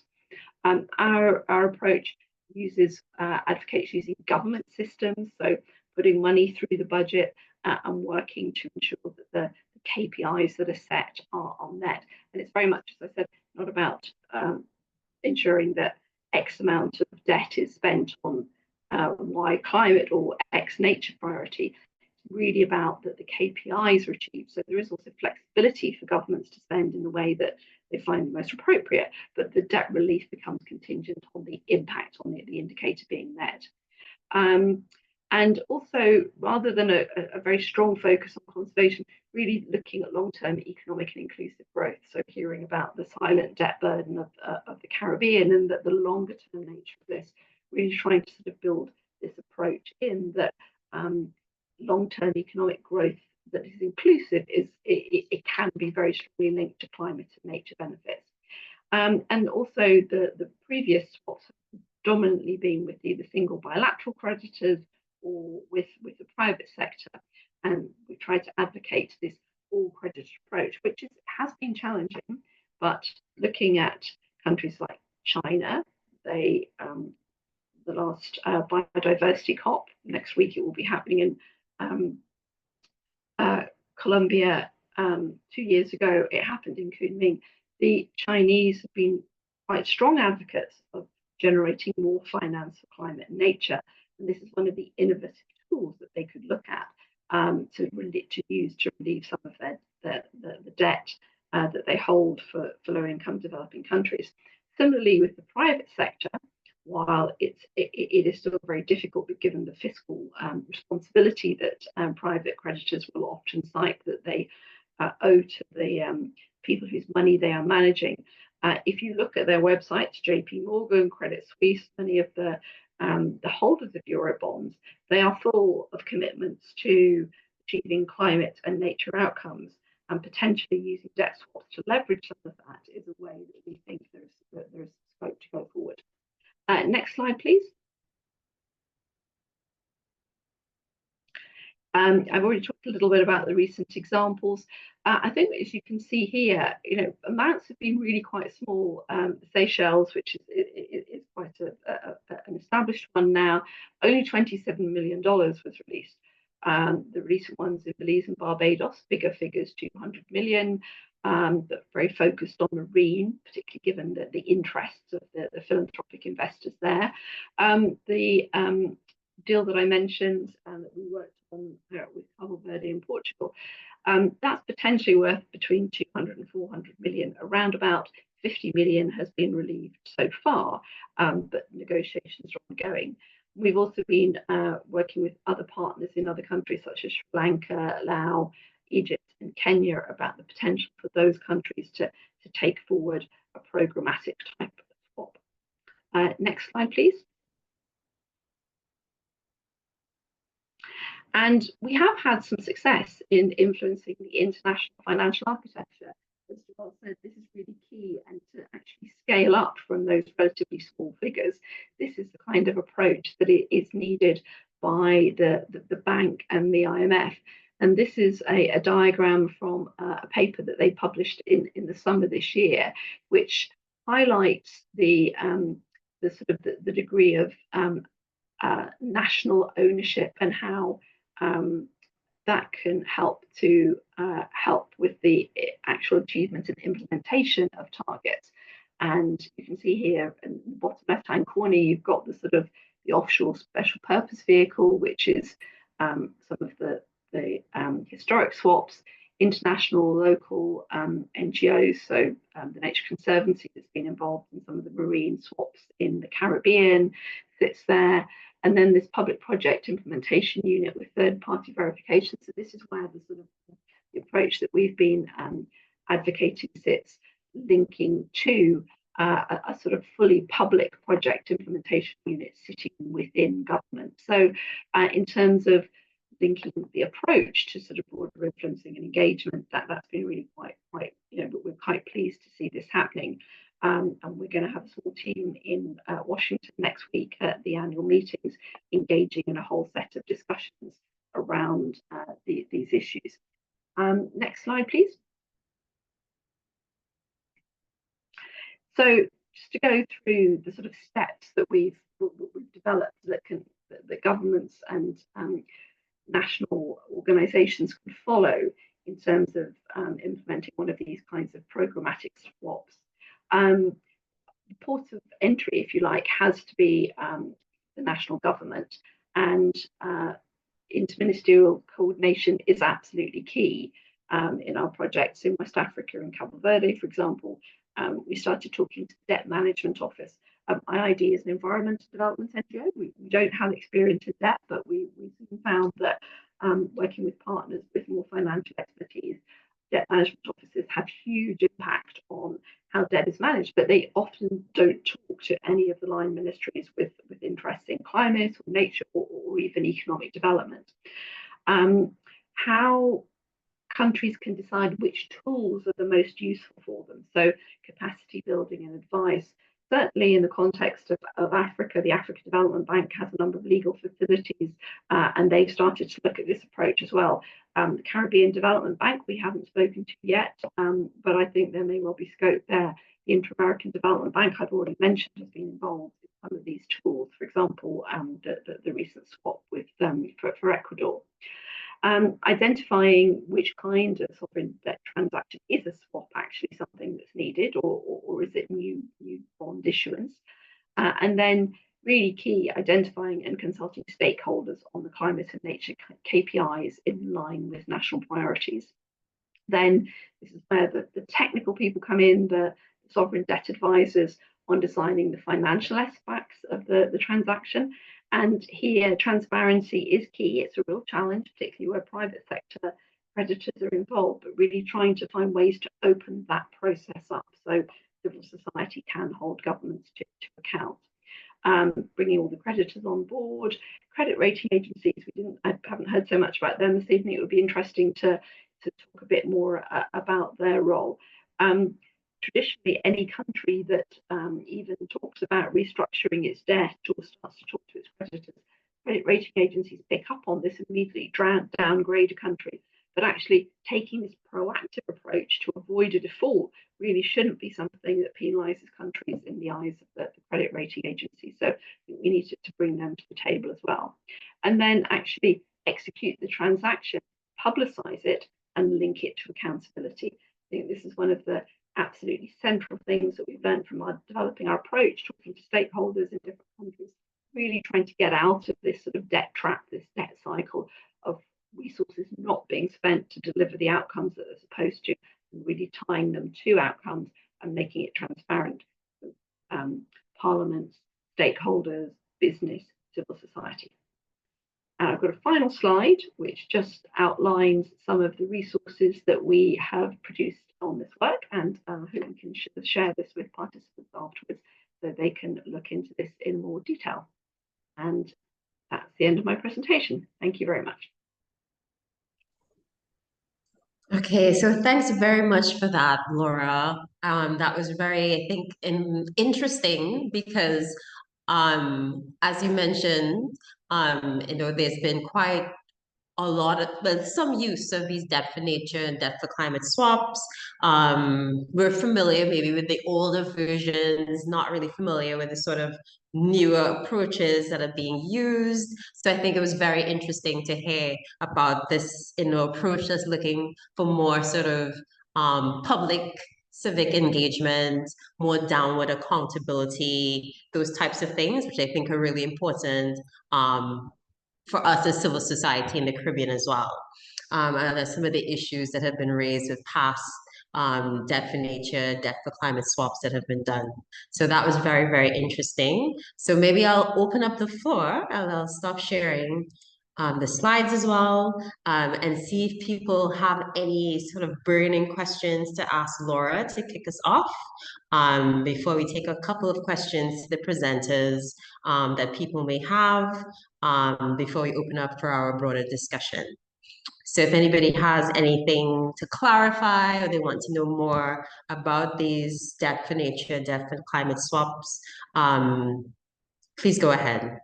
Our approach uses advocates using government systems, so putting money through the budget and working to ensure that the KPIs that are set are met. And it's very much, as I said, not about ensuring that X amount of debt is spent on Y climate or X nature priority. It's really about that the KPIs are achieved. So there is also flexibility for governments to spend in the way that they find the most appropriate, but the debt relief becomes contingent on the impact on the indicator being met. And also, rather than a very strong focus on conservation, really looking at long-term economic and inclusive growth. So hearing about the silent debt burden of the Caribbean, and that the longer-term nature of this, really trying to sort of build this approach in that long-term economic growth that is inclusive it can be very strongly linked to climate and nature benefits. And also the previous swaps have dominantly been with either single bilateral creditors or with the private sector, and we try to advocate this all creditor approach, which has been challenging. But looking at countries like China, they the last biodiversity COP, next week it will be happening in Colombia. 2 years ago it happened in Kunming. The Chinese have been quite strong advocates of generating more finance for climate and nature. And this is one of the innovative tools that they could look at to use to relieve some of the debt that they hold for low-income developing countries. Similarly, with the private sector, while it is still very difficult, but given the fiscal responsibility that private creditors will often cite that they owe to the people whose money they are managing. If you look at their websites, JP Morgan, Credit Suisse, many of the holders of Eurobonds, they are full of commitments to achieving climate and nature outcomes, and potentially using debt swaps to leverage some of that is a way that we think there's scope to go forward. Next slide, please. I've already talked a little bit about the recent examples. I think, as you can see here, amounts have been really quite small. Seychelles, which is quite an established one now, only $27 million was released. The recent ones in Belize and Barbados, bigger figures, 200 million, but very focused on marine, particularly given the interests of the philanthropic investors there. The deal that I mentioned that we worked on with Cabo Verde in Portugal, that's potentially worth between 200 and 400 million. Around about 50 million has been relieved so far, but negotiations are ongoing. We've also been working with other partners in other countries such as Sri Lanka, Laos, Egypt and Kenya about the potential for those countries to take forward a programmatic type of swap. Next slide, please. And we have had some success in influencing the international financial architecture. As Joel said, this is really key, and to actually scale up from those relatively small figures, this is the kind of approach that is needed by the bank and the IMF. And this is a diagram from a paper that they published in the summer this year, which highlights the sort of the degree of national ownership and how that can help to help with the actual achievement and implementation of targets. And you can see here in the bottom left-hand corner, you've got the sort of the offshore special purpose vehicle, which is some of the historic swaps, international, local NGOs, so the Nature Conservancy that's been involved in some of the marine swaps in the Caribbean sits there. And then this public project implementation unit with third-party verification. So this is where the sort of the approach that we've been advocating sits, linking to a sort of fully public project implementation unit sitting within government. So in terms of linking the approach to sort of broader influencing and engagement, that's been really quite, but we're quite pleased to see this happening. And we're going to have a small team in Washington next week at the annual meetings, engaging in a whole set of discussions around these issues. Next slide, please. So just to go through the sort of steps that we've developed that governments and national organisations can follow in terms of implementing one of these kinds of programmatic swaps. The port of entry, if you like, has to be the national government, and interministerial coordination is absolutely key in our projects in West Africa and Cabo Verde, for example. We started talking to the Debt Management Office. IIED is an environmental development NGO. We don't have experience in debt, but we found that working with partners with more financial expertise, debt management offices have huge impact on how debt is managed, but they often don't talk to any of the line ministries with interest in climate or nature or even economic development. How countries can decide which tools are the most useful for them. So capacity building and advice. Certainly in the context of Africa, the Africa Development Bank has a number of legal facilities, and they've started to look at this approach as well. The Caribbean Development Bank we haven't spoken to yet, but I think there may well be scope there. The Inter-American Development Bank I've already mentioned has been involved in some of these tools, for example, the recent swap with for Ecuador. Identifying which kind of sovereign debt transaction is a swap actually something that's needed, or is it new bond issuance? And then really key, identifying and consulting stakeholders on the climate and nature KPIs in line with national priorities. Then this is where the technical people come in, the sovereign debt advisors on designing the financial aspects of the transaction. And here, transparency is key. It's a real challenge, particularly where private sector creditors are involved, but really trying to find ways to open that process up so civil society can hold governments to account. Bringing all the creditors on board, credit rating agencies. I haven't heard so much about them this evening. It would be interesting to talk a bit more about their role. Traditionally, any country that even talks about restructuring its debt or starts to talk to its creditors, credit rating agencies pick up on this and immediately downgrade a country. But actually taking this proactive approach to avoid a default really shouldn't be something that penalises countries in the eyes of the credit rating agency. So we need to bring them to the table as well. And then actually execute the transaction, publicize it, and link it to accountability. I think this is one of the absolutely central things that we've learned from our developing our approach, talking to stakeholders in different countries, really trying to get out of this sort of debt trap, this debt cycle of resources not being spent to deliver the outcomes that they're supposed to, and really tying them to outcomes and making it transparent. Parliaments, stakeholders, business, civil society. And I've got a final slide which just outlines some of the resources that we have produced on this work, and I hope we can share this with participants afterwards so they can look into this in more detail. And that's the end of my presentation. Thank you very much. Okay, so thanks very much for that, Laura. That was very, I think, interesting because, as you mentioned, there's been quite a lot of, but some use of these debt for nature and debt for climate swaps. We're familiar maybe with the older versions, not really familiar with the sort of newer approaches that are being used. So I think it was very interesting to hear about this, approach that's looking for more sort of public civic engagement, more downward accountability, those types of things, which I think are really important for us as civil society in the Caribbean as well. And some of the issues that have been raised with past debt for nature, debt for climate swaps that have been done. So that was very, very interesting. So maybe I'll open up the floor and I'll stop sharing the slides as well, and see if people have any sort of burning questions to ask Laura to kick us off, before we take a couple of questions to the presenters that people may have, before we open up for our broader discussion. So if anybody has anything to clarify or they want to know more about these debt for nature, debt for climate swaps, please go ahead.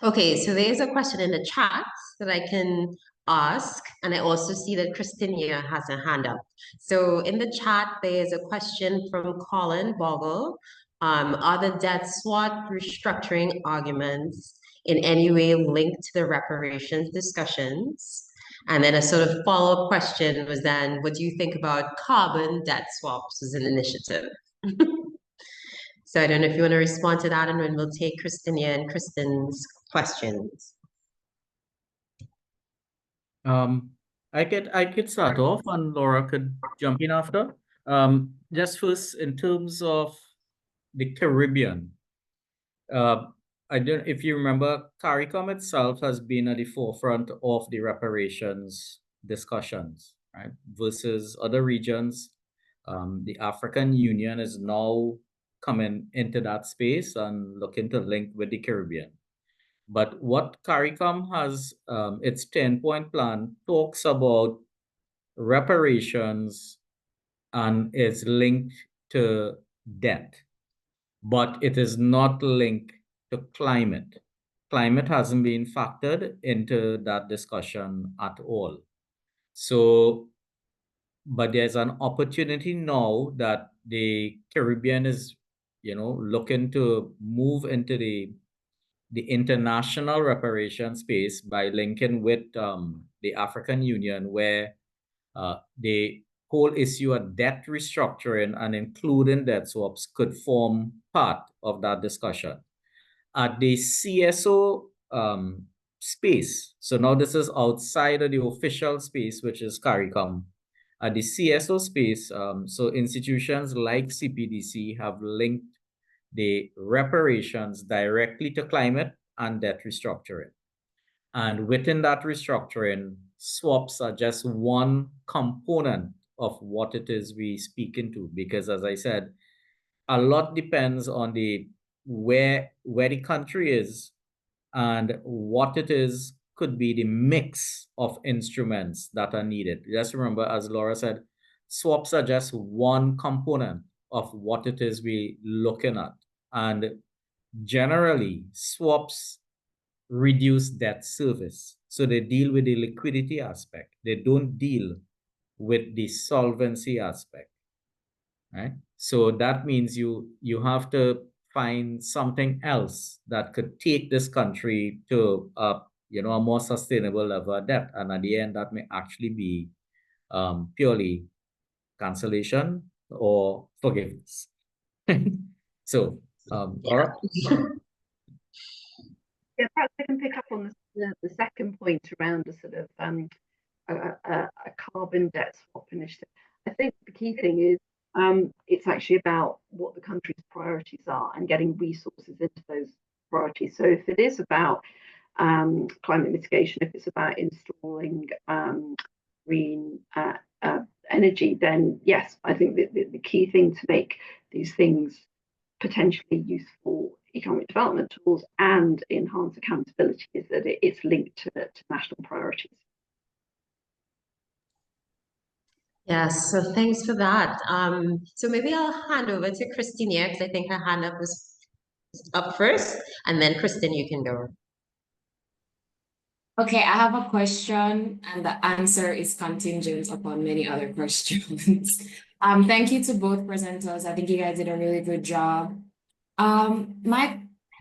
Okay, so there's a question in the chat that I can ask, and I also see that Christina has a hand up. So in the chat, there's a question from Colin Bogle. Are the debt swap restructuring arguments in any way linked to the reparations discussions? And then a sort of follow-up question was then, what do you think about carbon debt swaps as an initiative? So I don't know if you want to respond to that, and then we'll take Christina and Kristen's questions. I could start off and Laura could jump in after. Just first, in terms of the Caribbean, I don't, if you remember, CARICOM itself has been at the forefront of the reparations discussions, right? Versus other regions. The African Union is now coming into that space and looking to link with the Caribbean. But what CARICOM has, its 10-point plan talks about reparations and is linked to debt, but it is not linked to climate. Climate hasn't been factored into that discussion at all. So, but there's an opportunity now that the Caribbean is, looking to move into the international reparation space by linking with the African Union, where the whole issue of debt restructuring and including debt swaps could form part of that discussion. At the CSO space, so now this is outside of the official space, which is CARICOM. At the CSO space, so institutions like CPDC have linked the reparations directly to climate and debt restructuring. And within that restructuring, swaps are just one component of what it is we speak into, because as I said, a lot depends on where the country is and what it is could be the mix of instruments that are needed. Just remember, as Laura said, swaps are just one component of what it is we're looking at. And generally, swaps reduce debt service. So they deal with the liquidity aspect. They don't deal with the solvency aspect, right? So that means you have to find something else that could take this country to a more sustainable level of debt. And at the end, that may actually be purely cancellation or forgiveness. So, all right. Yeah, perhaps I can pick up on the second point around a sort of a carbon debt swap initiative. I think the key thing is it's actually about what the country's priorities are and getting resources into those priorities. So if it is about climate mitigation, if it's about installing green energy, then yes, I think the key thing to make these things potentially useful economic development tools and enhance accountability is that it's linked to national priorities. Yes, so thanks for that. So maybe I'll hand over to Christine here because I think her hand up was up first, and then Kristen, you can go. Okay, I have a question, and the answer is contingent upon many other questions. Thank you to both presenters. I think you guys did a really good job. I'm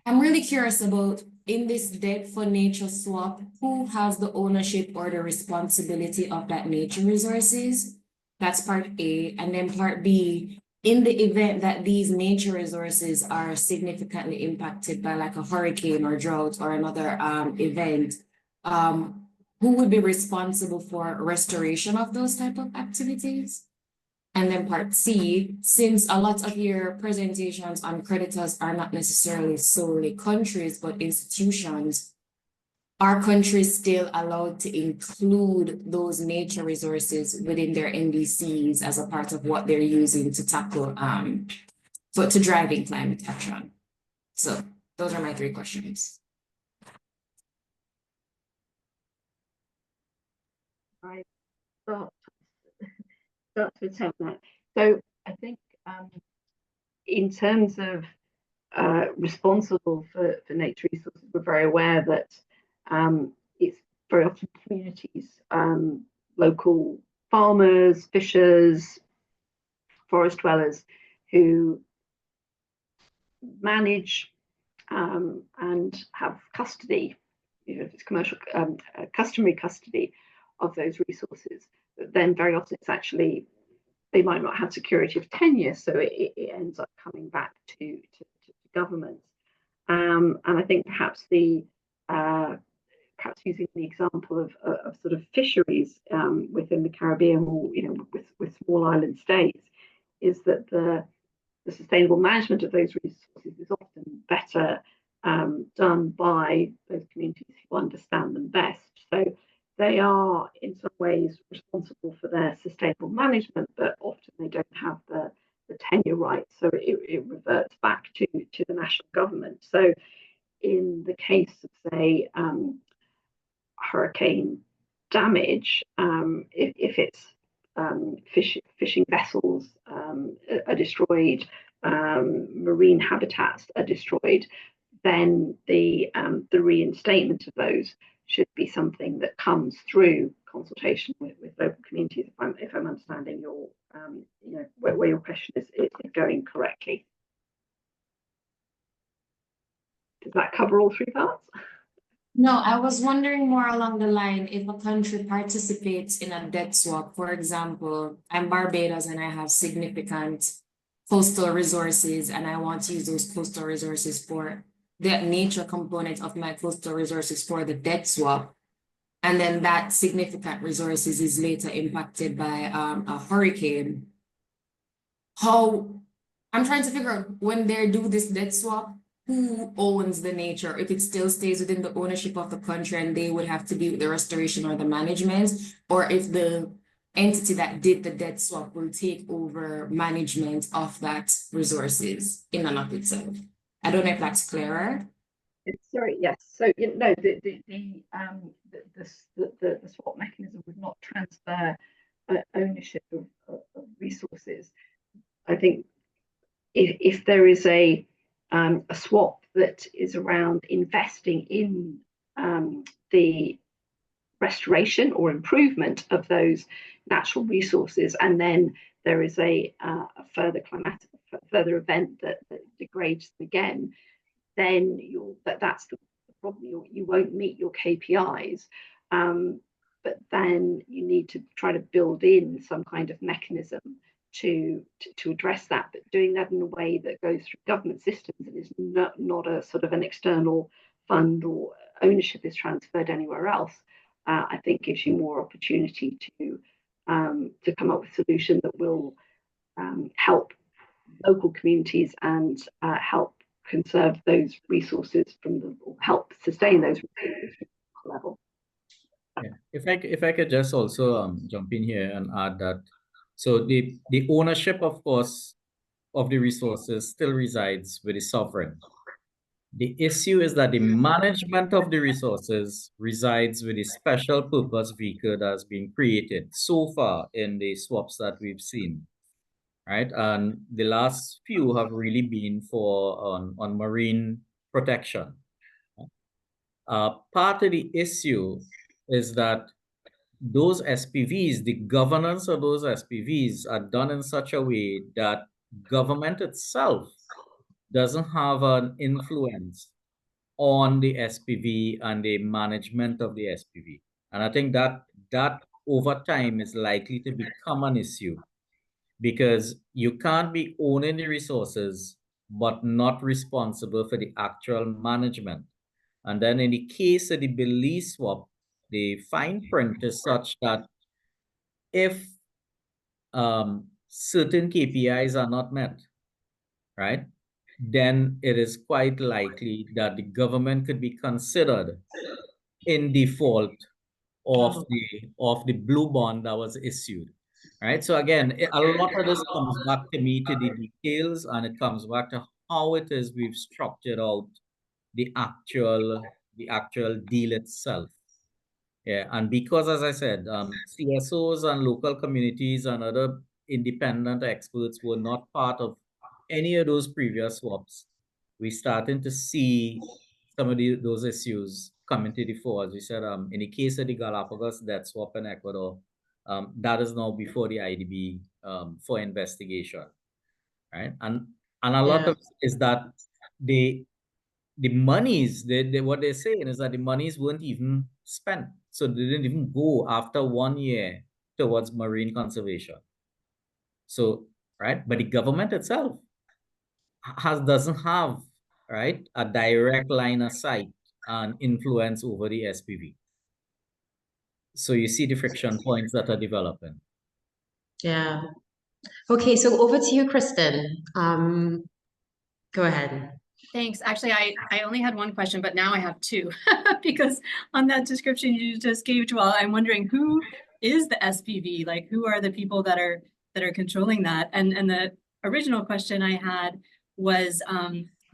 really curious about, in this debt for nature swap, who has the ownership or the responsibility of that nature resources? That's part A. And then part B, in the event that these nature resources are significantly impacted by like a hurricane or drought or another event, who would be responsible for restoration of those type of activities? And then part C, since a lot of your presentations on creditors are not necessarily solely countries, but institutions, are countries still allowed to include those nature resources within their NDCs as a part of what they're using to tackle, to driving climate action? So those are my 3 questions. I start to attempt that. So I think in terms of responsible for nature resources, we're very aware that it's very often communities, local farmers, fishers, forest dwellers who manage and have custody, if it's commercial, customary custody of those resources. But then very often it's actually, they might not have security of tenure, so it ends up coming back to governments. And I think perhaps perhaps using the example of sort of fisheries within the Caribbean, or with small island states, is that the sustainable management of those resources is often better done by those communities who understand them best. So they are in some ways responsible for their sustainable management, but often they don't have the tenure rights, so it reverts back to the national government. So in the case of, say, hurricane damage, if it's fishing vessels are destroyed, marine habitats are destroyed, then the reinstatement of those should be something that comes through consultation with local communities. If I'm understanding your where your question is going correctly. Does that cover all 3 parts? No, I was wondering more along the line, if a country participates in a debt swap, for example, I'm Barbados and I have significant coastal resources and I want to use those coastal resources for the nature component of my coastal resources for the debt swap. And then that significant resources is later impacted by a hurricane. I'm trying to figure out, when they do this debt swap, who owns the nature? If it still stays within the ownership of the country and they would have to do the restoration or the management, or if the entity that did the debt swap will take over management of that resources in and of itself. I don't know if that's clearer. Sorry, yes. So the swap mechanism would not transfer ownership of resources. I think if there is a swap that is around investing in the restoration or improvement of those natural resources, and then there is a further event that degrades them again, then that's the problem, you won't meet your KPIs. But then you need to try to build in some kind of mechanism to address that, but doing that in a way that goes through government systems and is not a sort of an external fund or ownership is transferred anywhere else, I think gives you more opportunity to come up with a solution that will help local communities and help conserve those resources help sustain those resources from the level. Yeah. If I could just also jump in here and add that, so the ownership, of course, of the resources still resides with the sovereign. The issue is that the management of the resources resides with a special purpose vehicle that's been created so far in the swaps that we've seen, right? And the last few have really been for on marine protection. Part of the issue is that those SPVs, the governance of those SPVs are done in such a way that government itself doesn't have an influence on the SPV and the management of the SPV. And I think that over time is likely to become an issue, because you can't be owning the resources but not responsible for the actual management. And then in the case of the Belize swap, the fine print is such that if certain KPIs are not met, right, then it is quite likely that the government could be considered in default of the blue bond that was issued, right? So again, a lot of this comes back to me to the details, and it comes back to how it is we've structured out the actual deal itself. Yeah, and because, as I said, CSOs and local communities and other independent experts were not part of any of those previous swaps, we're starting to see some of those issues coming to the fore. As we said, in the case of the Galapagos debt swap in Ecuador, that is now before the IDB for investigation, right? And a lot of it is that the monies, what they're saying is that the monies weren't even spent. So they didn't even go after 1 year towards marine conservation. So, right, but the government itself doesn't have, right, a direct line of sight and influence over the SPV. So you see the friction points that are developing. Yeah. Okay, so over to you, Kristen. Go ahead. Thanks. Actually, I only had one question, but now I have two because on that description you just gave, Joelle, I'm wondering who is the SPV? Like, who are the people that are controlling that? And the original question I had was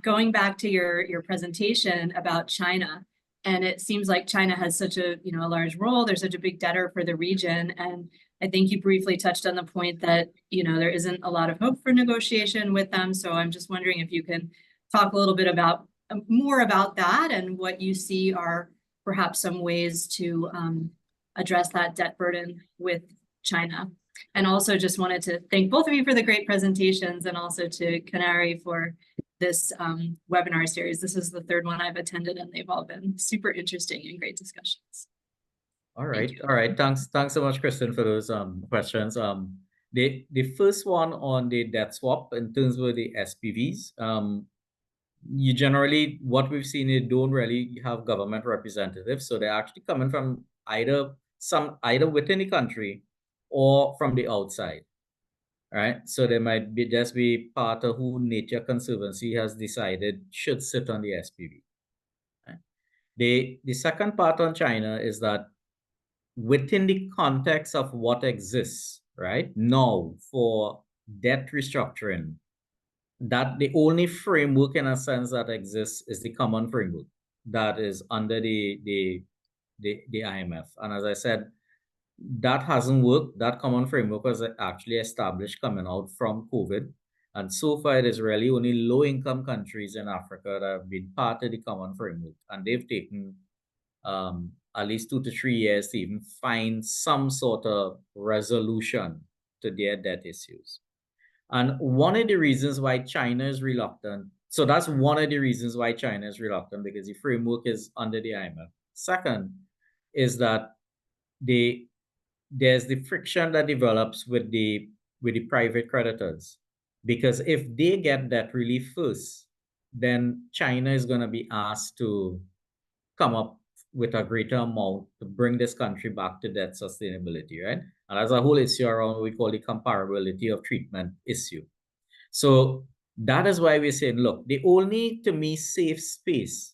going back to your presentation about China, and it seems like China has such a a large role. They're such a big debtor for the region, and I think you briefly touched on the point that there isn't a lot of hope for negotiation with them. So I'm just wondering if you can talk a little bit about more about that and what you see are perhaps some ways to address that debt burden with China. And also just wanted to thank both of you for the great presentations, and also to CANARI for this webinar series. This is the third one I've attended, and they've all been super interesting and great discussions. All right. Thanks so much, Kristen, for those questions. The first one on the debt swap in terms of the SPVs, you generally, what we've seen, you don't really have government representatives, so they're actually coming from either within the country or from the outside, right? So they might just be part of who Nature Conservancy has decided should sit on the SPV. Right? The second part on China is that within the context of what exists right now for debt restructuring, that the only framework in a sense that exists is the common framework that is under the IMF. And as I said, that hasn't worked. That common framework was actually established coming out from COVID. And so far, it is really only low-income countries in Africa that have been part of the common framework. And they've taken at least 2 to 3 years to even find some sort of resolution to their debt issues. And one of the reasons why China is reluctant So that's one of the reasons why China is reluctant, because the framework is under the IMF. Second is that there's the friction that develops with the private creditors, because if they get debt relief first, then China is going to be asked to come up with a greater amount to bring this country back to debt sustainability, right? And as a whole issue around what we call the comparability of treatment issue. So that is why we're saying, look, the only, to me, safe space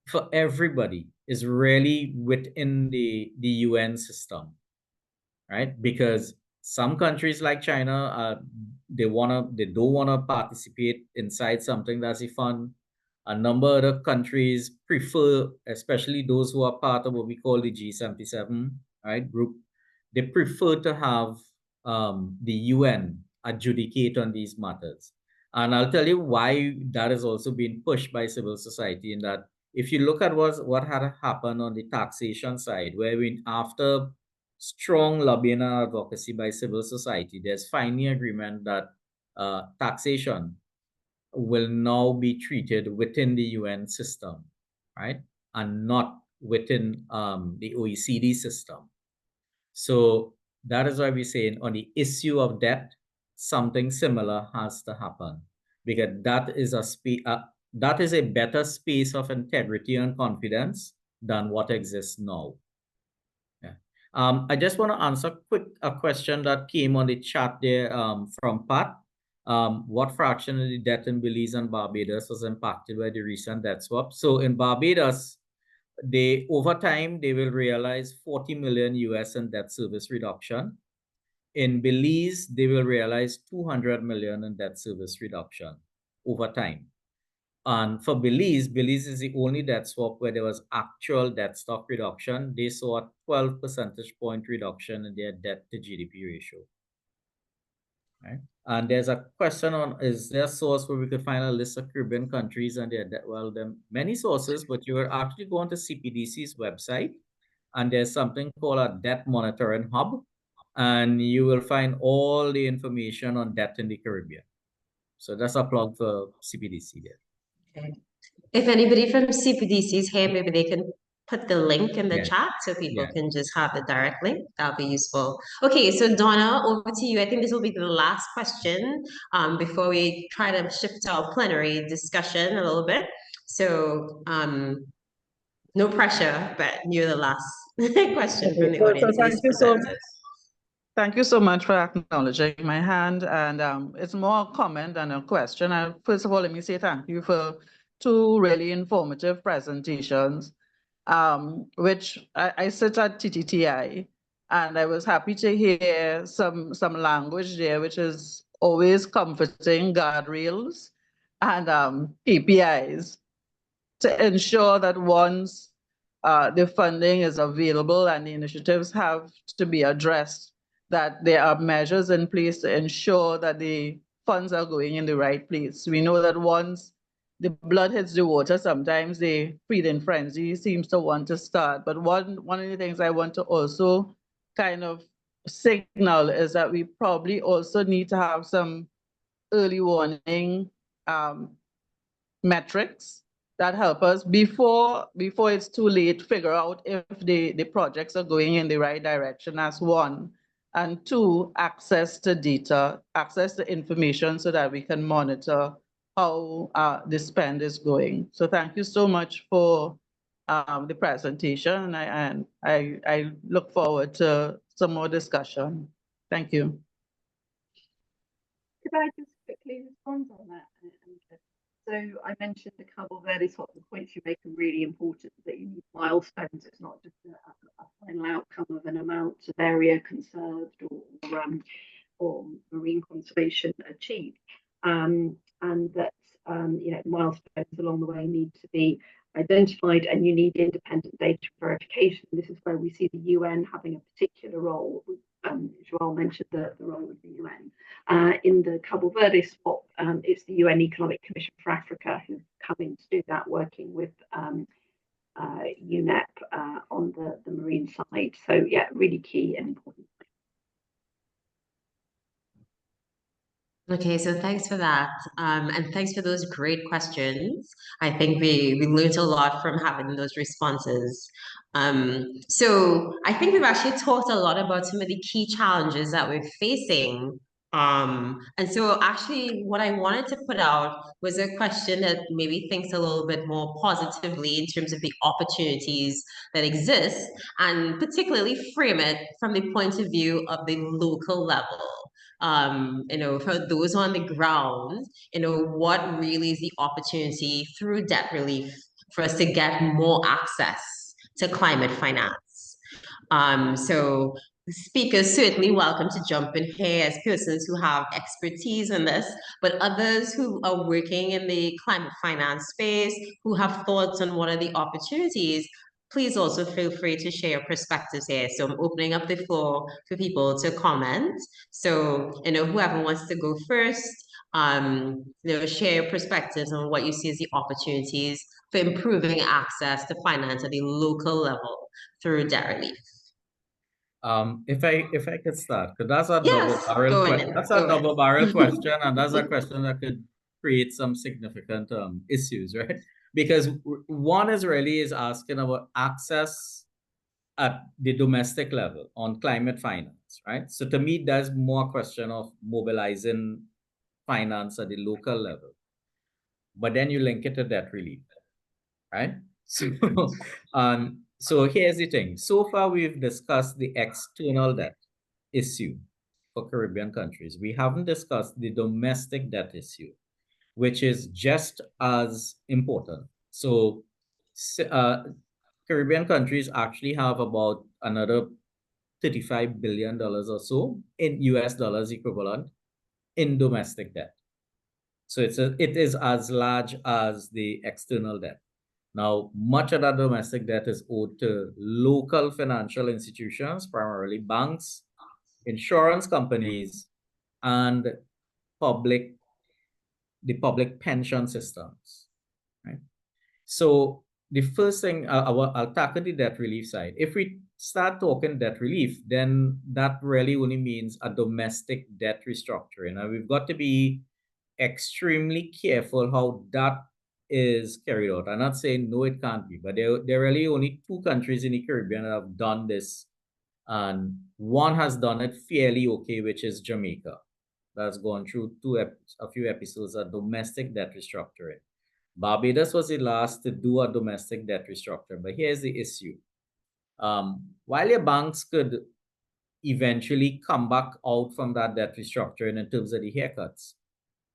for everybody is really within the UN system, right? Because some countries like China, they don't wanna participate inside something that's a fund. A number of other countries prefer, especially those who are part of what we call the G77, right, group, they prefer to have the UN adjudicate on these matters. And I'll tell you why that is also being pushed by civil society, in that if you look at what had happened on the taxation side, where after strong lobbying and advocacy by civil society, there's finally agreement that taxation will now be treated within the UN system, right? And not within the OECD system. So that is why we're saying on the issue of debt, something similar has to happen, because that is a better space of integrity and confidence than what exists now. Yeah. I just want to answer a question that came on the chat there from Pat. What fraction of the debt in Belize and Barbados was impacted by the recent debt swap? So in Barbados, over time, they will realize 40 million US in debt service reduction. In Belize, they will realize 200 million in debt service reduction over time. And for Belize is the only debt swap where there was actual debt stock reduction. They saw a 12 percentage point reduction in their debt to GDP ratio. Right? And there's a question on, is there a source where we could find a list of Caribbean countries and their debt? Well, there are many sources, but you are actually going to CPDC's website, and there's something called a debt monitoring hub, and you will find all the information on debt in the Caribbean. So that's a plug for CPDC there. Okay. If anybody from CPDC is here, maybe they can put the link in the Yeah. chat so people Yeah. can just have the direct link. That'll be useful. Okay, so Donna, over to you. I think this will be the last question before we try to shift our plenary discussion a little bit. So no pressure, but you're the last question from the audience. Thank you so much for acknowledging my hand, and it's more a comment than a question. First of all, let me say thank you for two really informative presentations, which I sit at TTTI, and I was happy to hear some language there, which is always comforting, guardrails and KPIs to ensure that once the funding is available and the initiatives have to be addressed, that there are measures in place to ensure that the funds are going in the right place. We know that once the blood hits the water, sometimes the feeding frenzy seems to want to start. But one of the things I want to also kind of signal is that we probably also need to have some early warning metrics that help us before it's too late figure out if the projects are going in the right direction, as one. And two, access to data, access to information so that we can monitor how the spend is going. So thank you so much for the presentation, and I look forward to some more discussion. Thank you. Could I just quickly respond on that? So I mentioned the Cabo Verde swap. The points you make are really important, that you need milestones. It's not just a final outcome of an amount of area conserved or marine conservation achieved, and that milestones along the way need to be identified, and you need independent data verification. This is where we see the UN having a particular role. Joel mentioned the role of the UN. In the Cabo Verde swap, it's the UN Economic Commission for Africa who's coming to do that, working with UNEP on the marine side. So yeah, really key and important. Okay, so thanks for that. And thanks for those great questions. I think we learned a lot from having those responses. So I think we've actually talked a lot about some of the key challenges that we're facing. And so actually what I wanted to put out was a question that maybe thinks a little bit more positively in terms of the opportunities that exist, and particularly frame it from the point of view of the local level. For those on the ground, what really is the opportunity through debt relief for us to get more access to climate finance? So speakers certainly welcome to jump in here as persons who have expertise in this, but others who are working in the climate finance space, who have thoughts on what are the opportunities, please also feel free to share your perspectives here. So I'm opening up the floor for people to comment. So, whoever wants to go first, share your perspectives on what you see as the opportunities for improving access to finance at the local level through debt relief. If I could start, because that's a Yes, double-barrel question. That's a double-barrel question, and that's a question that could create some significant issues, right? Because one is asking about access at the domestic level on climate finance, right? So to me, that's more a question of mobilizing finance at the local level. But then you link it to debt relief, right? So, so here's the thing. So far, we've discussed the external debt issue for Caribbean countries. We haven't discussed the domestic debt issue, which is just as important. So, Caribbean countries actually have about another $35 billion or so in US dollars equivalent in domestic debt. So it is as large as the external debt. Now, much of that domestic debt is owed to local financial institutions, primarily banks, insurance companies, and the public pension systems, right? So the first thing I'll tackle the debt relief side. If we start talking debt relief, then that really only means a domestic debt restructuring. And we've got to be extremely careful how that is carried out. I'm not saying no, it can't be, but there are really only two countries in the Caribbean that have done this. And one has done it fairly okay, which is Jamaica. That's gone through a few episodes of domestic debt restructuring. Barbados was the last to do a domestic debt restructure, but here's the issue. While your banks could eventually come back out from that debt restructuring in terms of the haircuts,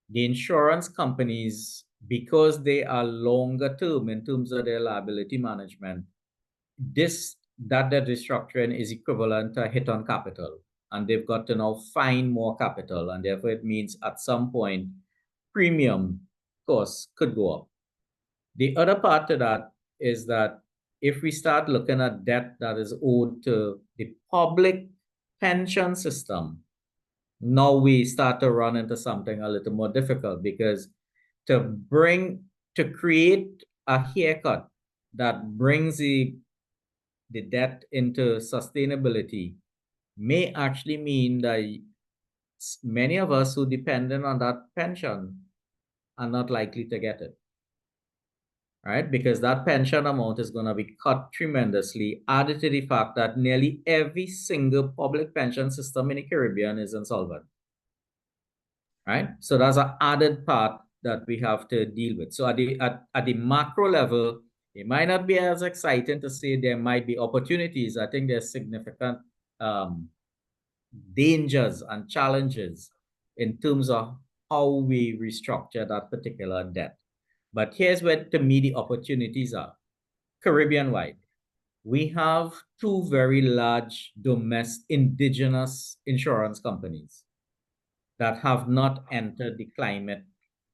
the insurance companies, because they are longer term in terms of their liability management, that debt restructuring is equivalent to a hit on capital, and they've got to now find more capital, and therefore it means at some point premium costs could go up. The other part to that is that if we start looking at debt that is owed to the public pension system, now we start to run into something a little more difficult, because to create a haircut that brings the debt into sustainability may actually mean that many of us who dependent on that pension are not likely to get it, right? Because that pension amount is going to be cut tremendously, added to the fact that nearly every single public pension system in the Caribbean is insolvent, right? So that's an added part that we have to deal with. So at the macro level, it might not be as exciting to say there might be opportunities. I think there's significant dangers and challenges in terms of how we restructure that particular debt. But here's where, to me, the opportunities are. Caribbean-wide, we have two very large domestic indigenous insurance companies that have not entered the climate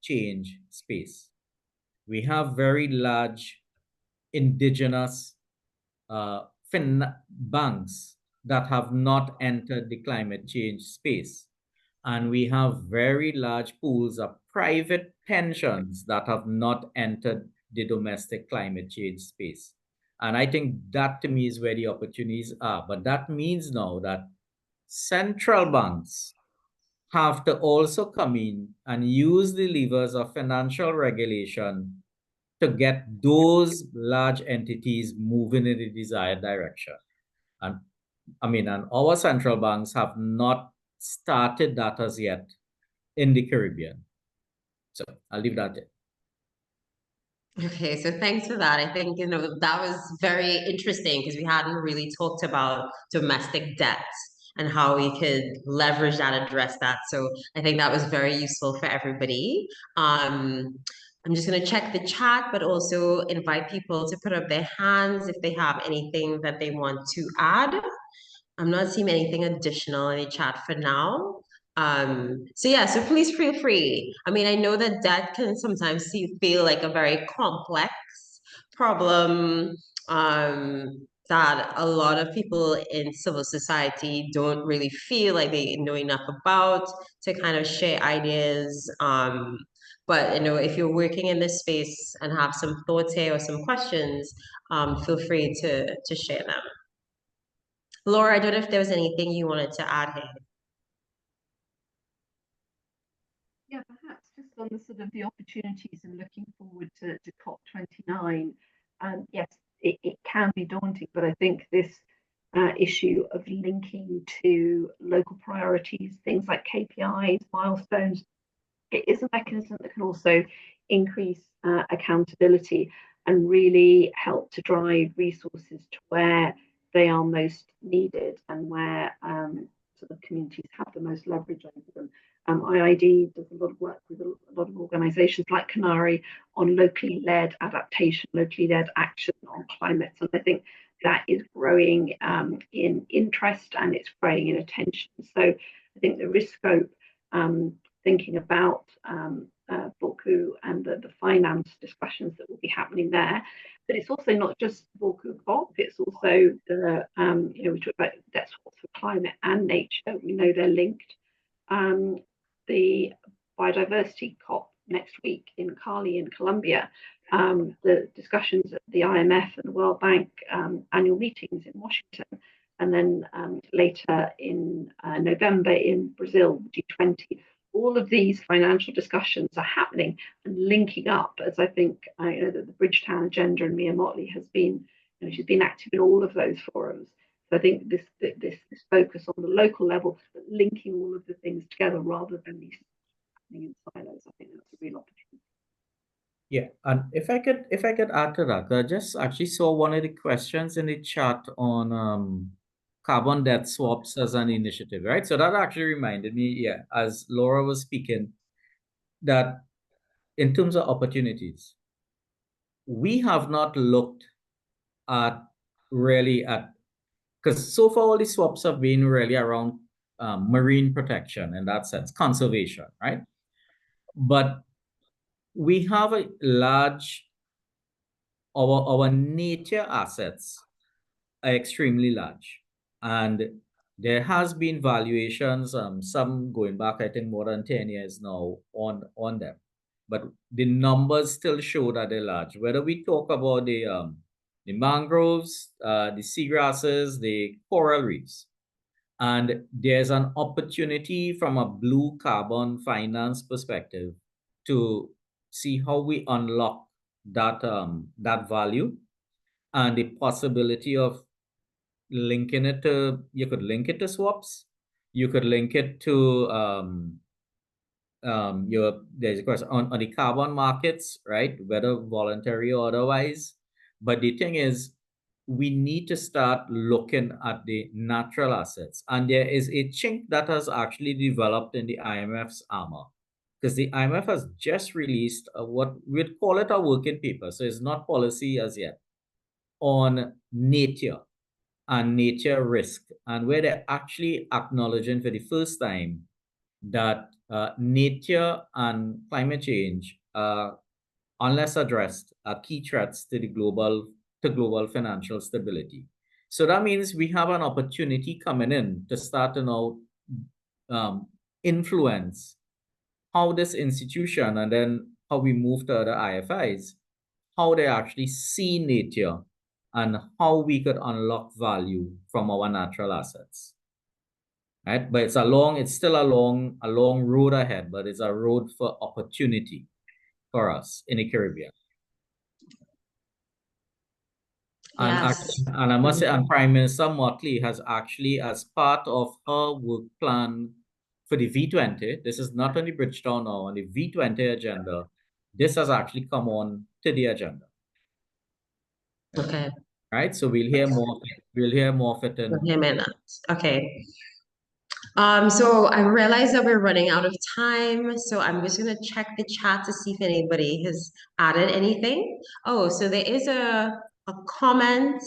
change space. We have very large indigenous banks that have not entered the climate change space. And we have very large pools of private pensions that have not entered the domestic climate change space. And I think that, to me, is where the opportunities are. But that means now that central banks have to also come in and use the levers of financial regulation to get those large entities moving in the desired direction. And and our central banks have not started that as yet in the Caribbean. So I'll leave that there. Okay, so thanks for that. I think, that was very interesting because we hadn't really talked about domestic debt and how we could leverage that, address that. So I think that was very useful for everybody. I'm just going to check the chat, but also invite people to put up their hands if they have anything that they want to add. I'm not seeing anything additional in the chat for now. So yeah, so please feel free. I mean, I know that debt can sometimes feel like a very complex problem, that a lot of people in civil society don't really feel like they know enough about to kind of share ideas. But if you're working in this space and have some thoughts here or some questions, feel free to share them. Laura, I don't know if there was anything you wanted to add here. Yeah, perhaps just on the sort of the opportunities and looking forward to COP29. Yes, it can be daunting, but I think this issue of linking to local priorities, things like KPIs, milestones, it is a mechanism that can also increase accountability and really help to drive resources to where they are most needed and where sort of communities have the most leverage over them. IIED does a lot of work with a lot of organisations like CANARI on locally led adaptation, locally led action on climate. And I think that is growing in interest and it's growing in attention. So I think there is scope thinking about Borku and the finance discussions that will be happening there. But it's also not just Borku COP, it's also the, we talk about debt swaps for climate and nature. We know they're linked. The biodiversity COP next week in Cali in Colombia, the discussions at the IMF and the World Bank annual meetings in Washington, and then later in November in Brazil, G20. All of these financial discussions are happening and linking up, as I think that the Bridgetown agenda and Mia Motley has been, she's been active in all of those forums. So I think this focus on the local level, linking all of the things together rather than these happening in silos, I think that's a real opportunity. Yeah, and if I could add to that, I just actually saw one of the questions in the chat on carbon debt swaps as an initiative, right? So that actually reminded me, yeah, as Laura was speaking, that in terms of opportunities, we have not looked at because so far all the swaps have been really around marine protection in that sense, conservation, right? But we have a large, our nature assets are extremely large. And there has been valuations, some going back, I think, more than 10 years now on them. But the numbers still show that they're large. Whether we talk about the mangroves, the seagrasses, the coral reefs. And there's an opportunity from a blue carbon finance perspective to see how we unlock that, that value and the possibility of linking it to, you could link it to swaps, you could link it to there's a question on the carbon markets, right? Whether voluntary or otherwise. But the thing is, we need to start looking at the natural assets. And there is a chink that has actually developed in the IMF's armor. Because the IMF has just released what we'd call it a working paper. So it's not policy as yet, on nature and nature risk, and where they're actually acknowledging for the first time that nature and climate change, unless addressed, are key threats to the global financial stability. So that means we have an opportunity coming in to start to now influence how this institution, and then how we move to other IFIs, how they actually see nature and how we could unlock value from our natural assets. right? But it's still a long road ahead, but it's a road for opportunity for us in the Caribbean. Yes. And I must say, and Prime Minister Motley has actually, as part of her work plan for the V20, this is not on the Bridgetown now, on the V20 agenda, this has actually come on to the agenda. Okay. Right? So we'll hear more of it in Okay. So I realize that we're running out of time, so I'm just gonna check the chat to see if anybody has added anything. Oh, so there is a comment,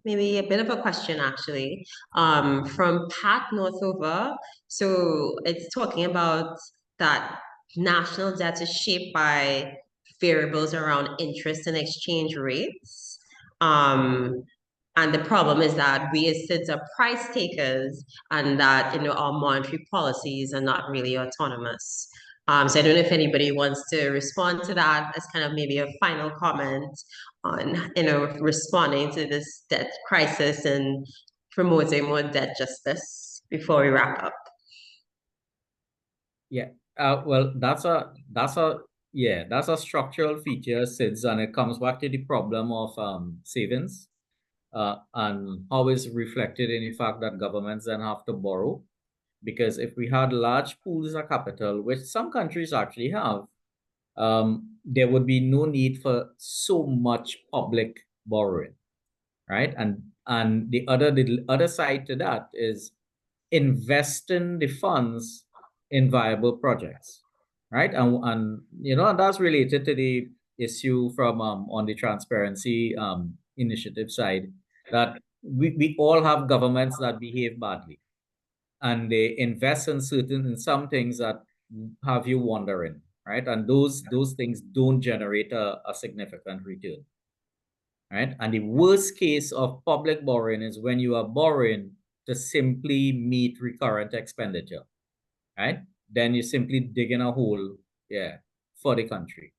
maybe a bit of a question actually, from Pat Northover. So it's talking about that national debt is shaped by variables around interest and exchange rates. And the problem is that we as citizens are price takers, and that our monetary policies are not really autonomous. So I don't know if anybody wants to respond to that as kind of maybe a final comment on responding to this debt crisis and promoting more debt justice before we wrap up. Yeah. Well, that's a structural feature, SIDS, and it comes back to the problem of savings. And how is reflected in the fact that governments then have to borrow. Because if we had large pools of capital, which some countries actually have, there would be no need for so much public borrowing, right? And the other side to that is investing the funds in viable projects, right? And that's related to the issue from on the transparency initiative side, that we all have governments that behave badly, and they invest in some things that have you wondering, right? And those things don't generate a significant return, right? And the worst case of public borrowing is when you are borrowing to simply meet recurrent expenditure, right? Then you're simply digging a hole, for the country.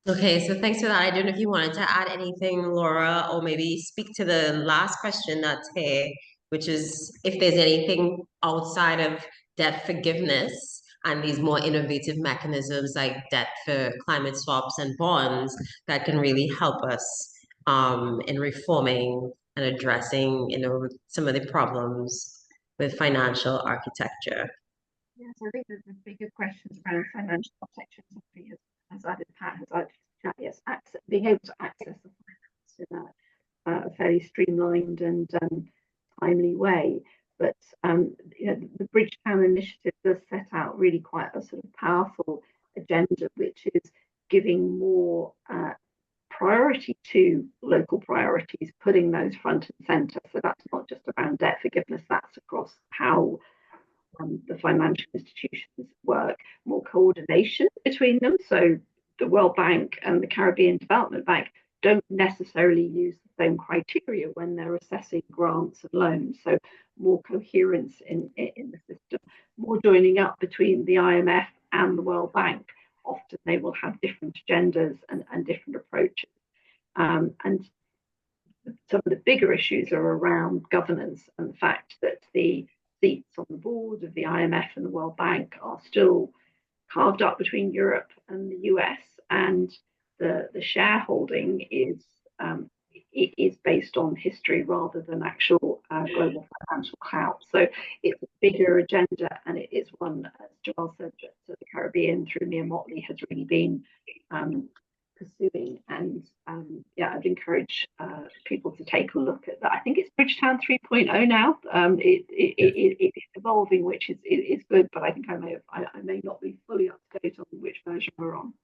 Okay, so thanks for that. I don't know if you wanted to add anything, Laura, or maybe speak to the last question that's here, which is if there's anything outside of debt forgiveness and these more innovative mechanisms like debt for climate swaps and bonds that can really help us in reforming and addressing, some of the problems with financial architecture. Yes, I think there's the bigger questions around financial protection, as added Pat has added, yes, being able to access the finance in a fairly streamlined and timely way. But the Bridgetown initiative does set out really quite a sort of powerful agenda, which is giving more priority to local priorities, putting those front and centre. So that's not just around debt forgiveness, that's across how the financial institutions work, more coordination between them. So the World Bank and the Caribbean Development Bank don't necessarily use the same criteria when they're assessing grants and loans. So more coherence in the system, more joining up between the IMF and the World Bank. Often they will have different agendas and different approaches. And some of the bigger issues are around governance and the fact that the seats on the board of the IMF and the World Bank are still carved up between Europe and the US, and the shareholding is based on history rather than actual global financial clout. So it's a bigger agenda, and it is one, as Joel said, that the Caribbean through Mia Motley has really been pursuing. And I'd encourage people to take a look at that. I think it's Bridgetown 3.0 now. It's evolving, which is good, but I think I may not be fully up to date on which version we're on.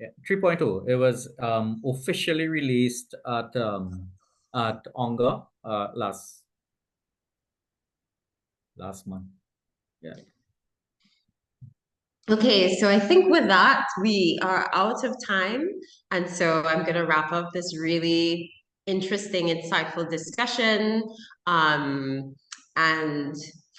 Yeah, 3.0. It was officially released at ONGA last month. Yeah. Okay, so I think with that, we are out of time. And so I'm going to wrap up this really interesting, insightful discussion. And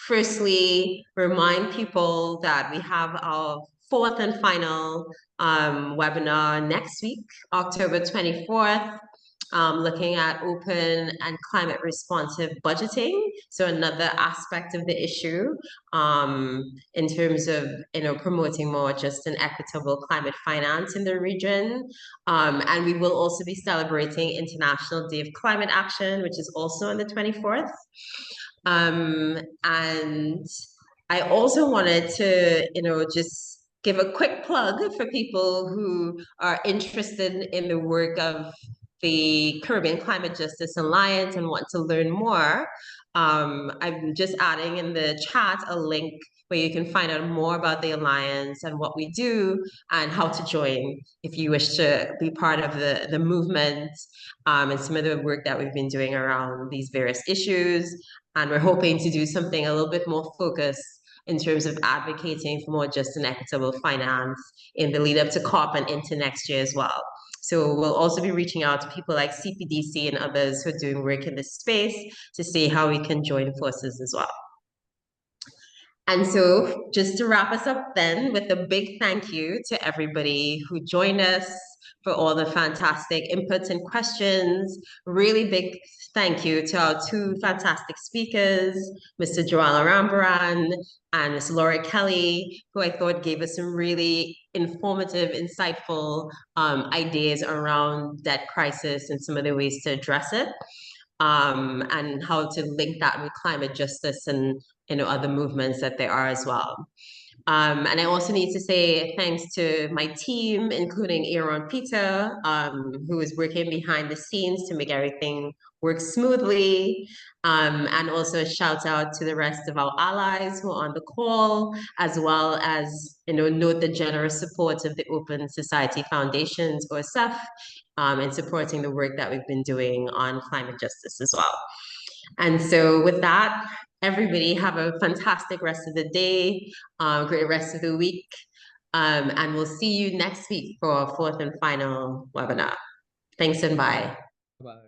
firstly, remind people that we have our fourth and final webinar next week, October 24th. looking at open and climate responsive budgeting. So another aspect of the issue in terms of, promoting more just an equitable climate finance in the region. And we will also be celebrating International Day of Climate Action, which is also on the 24th. And I also wanted to, just give a quick plug for people who are interested in the work of the Caribbean Climate Justice Alliance and want to learn more. I'm just adding in the chat a link where you can find out more about the Alliance and what we do and how to join if you wish to be part of the movement and some of the work that we've been doing around these various issues. And we're hoping to do something a little bit more focused in terms of advocating for more just and equitable finance in the lead up to COP and into next year as well. So we'll also be reaching out to people like CPDC and others who are doing work in this space to see how we can join forces as well. And so just to wrap us up then with a big thank you to everybody who joined us for all the fantastic inputs and questions. Really big thank you to our two fantastic speakers, Mr. Joel Arambaran and Ms. Laura Kelly, who I thought gave us some really informative, insightful ideas around debt crisis and some of the ways to address it. And how to link that with climate justice and other movements that there are as well. And I also need to say thanks to my team, including Aaron Peter, who is working behind the scenes to make everything work smoothly. And also a shout out to the rest of our allies who are on the call, as well as note the generous support of the Open Society Foundations, OSF, and supporting the work that we've been doing on climate justice as well. And so with that, everybody have a fantastic rest of the day, great rest of the week, and we'll see you next week for our fourth and final webinar. Thanks and bye. Bye.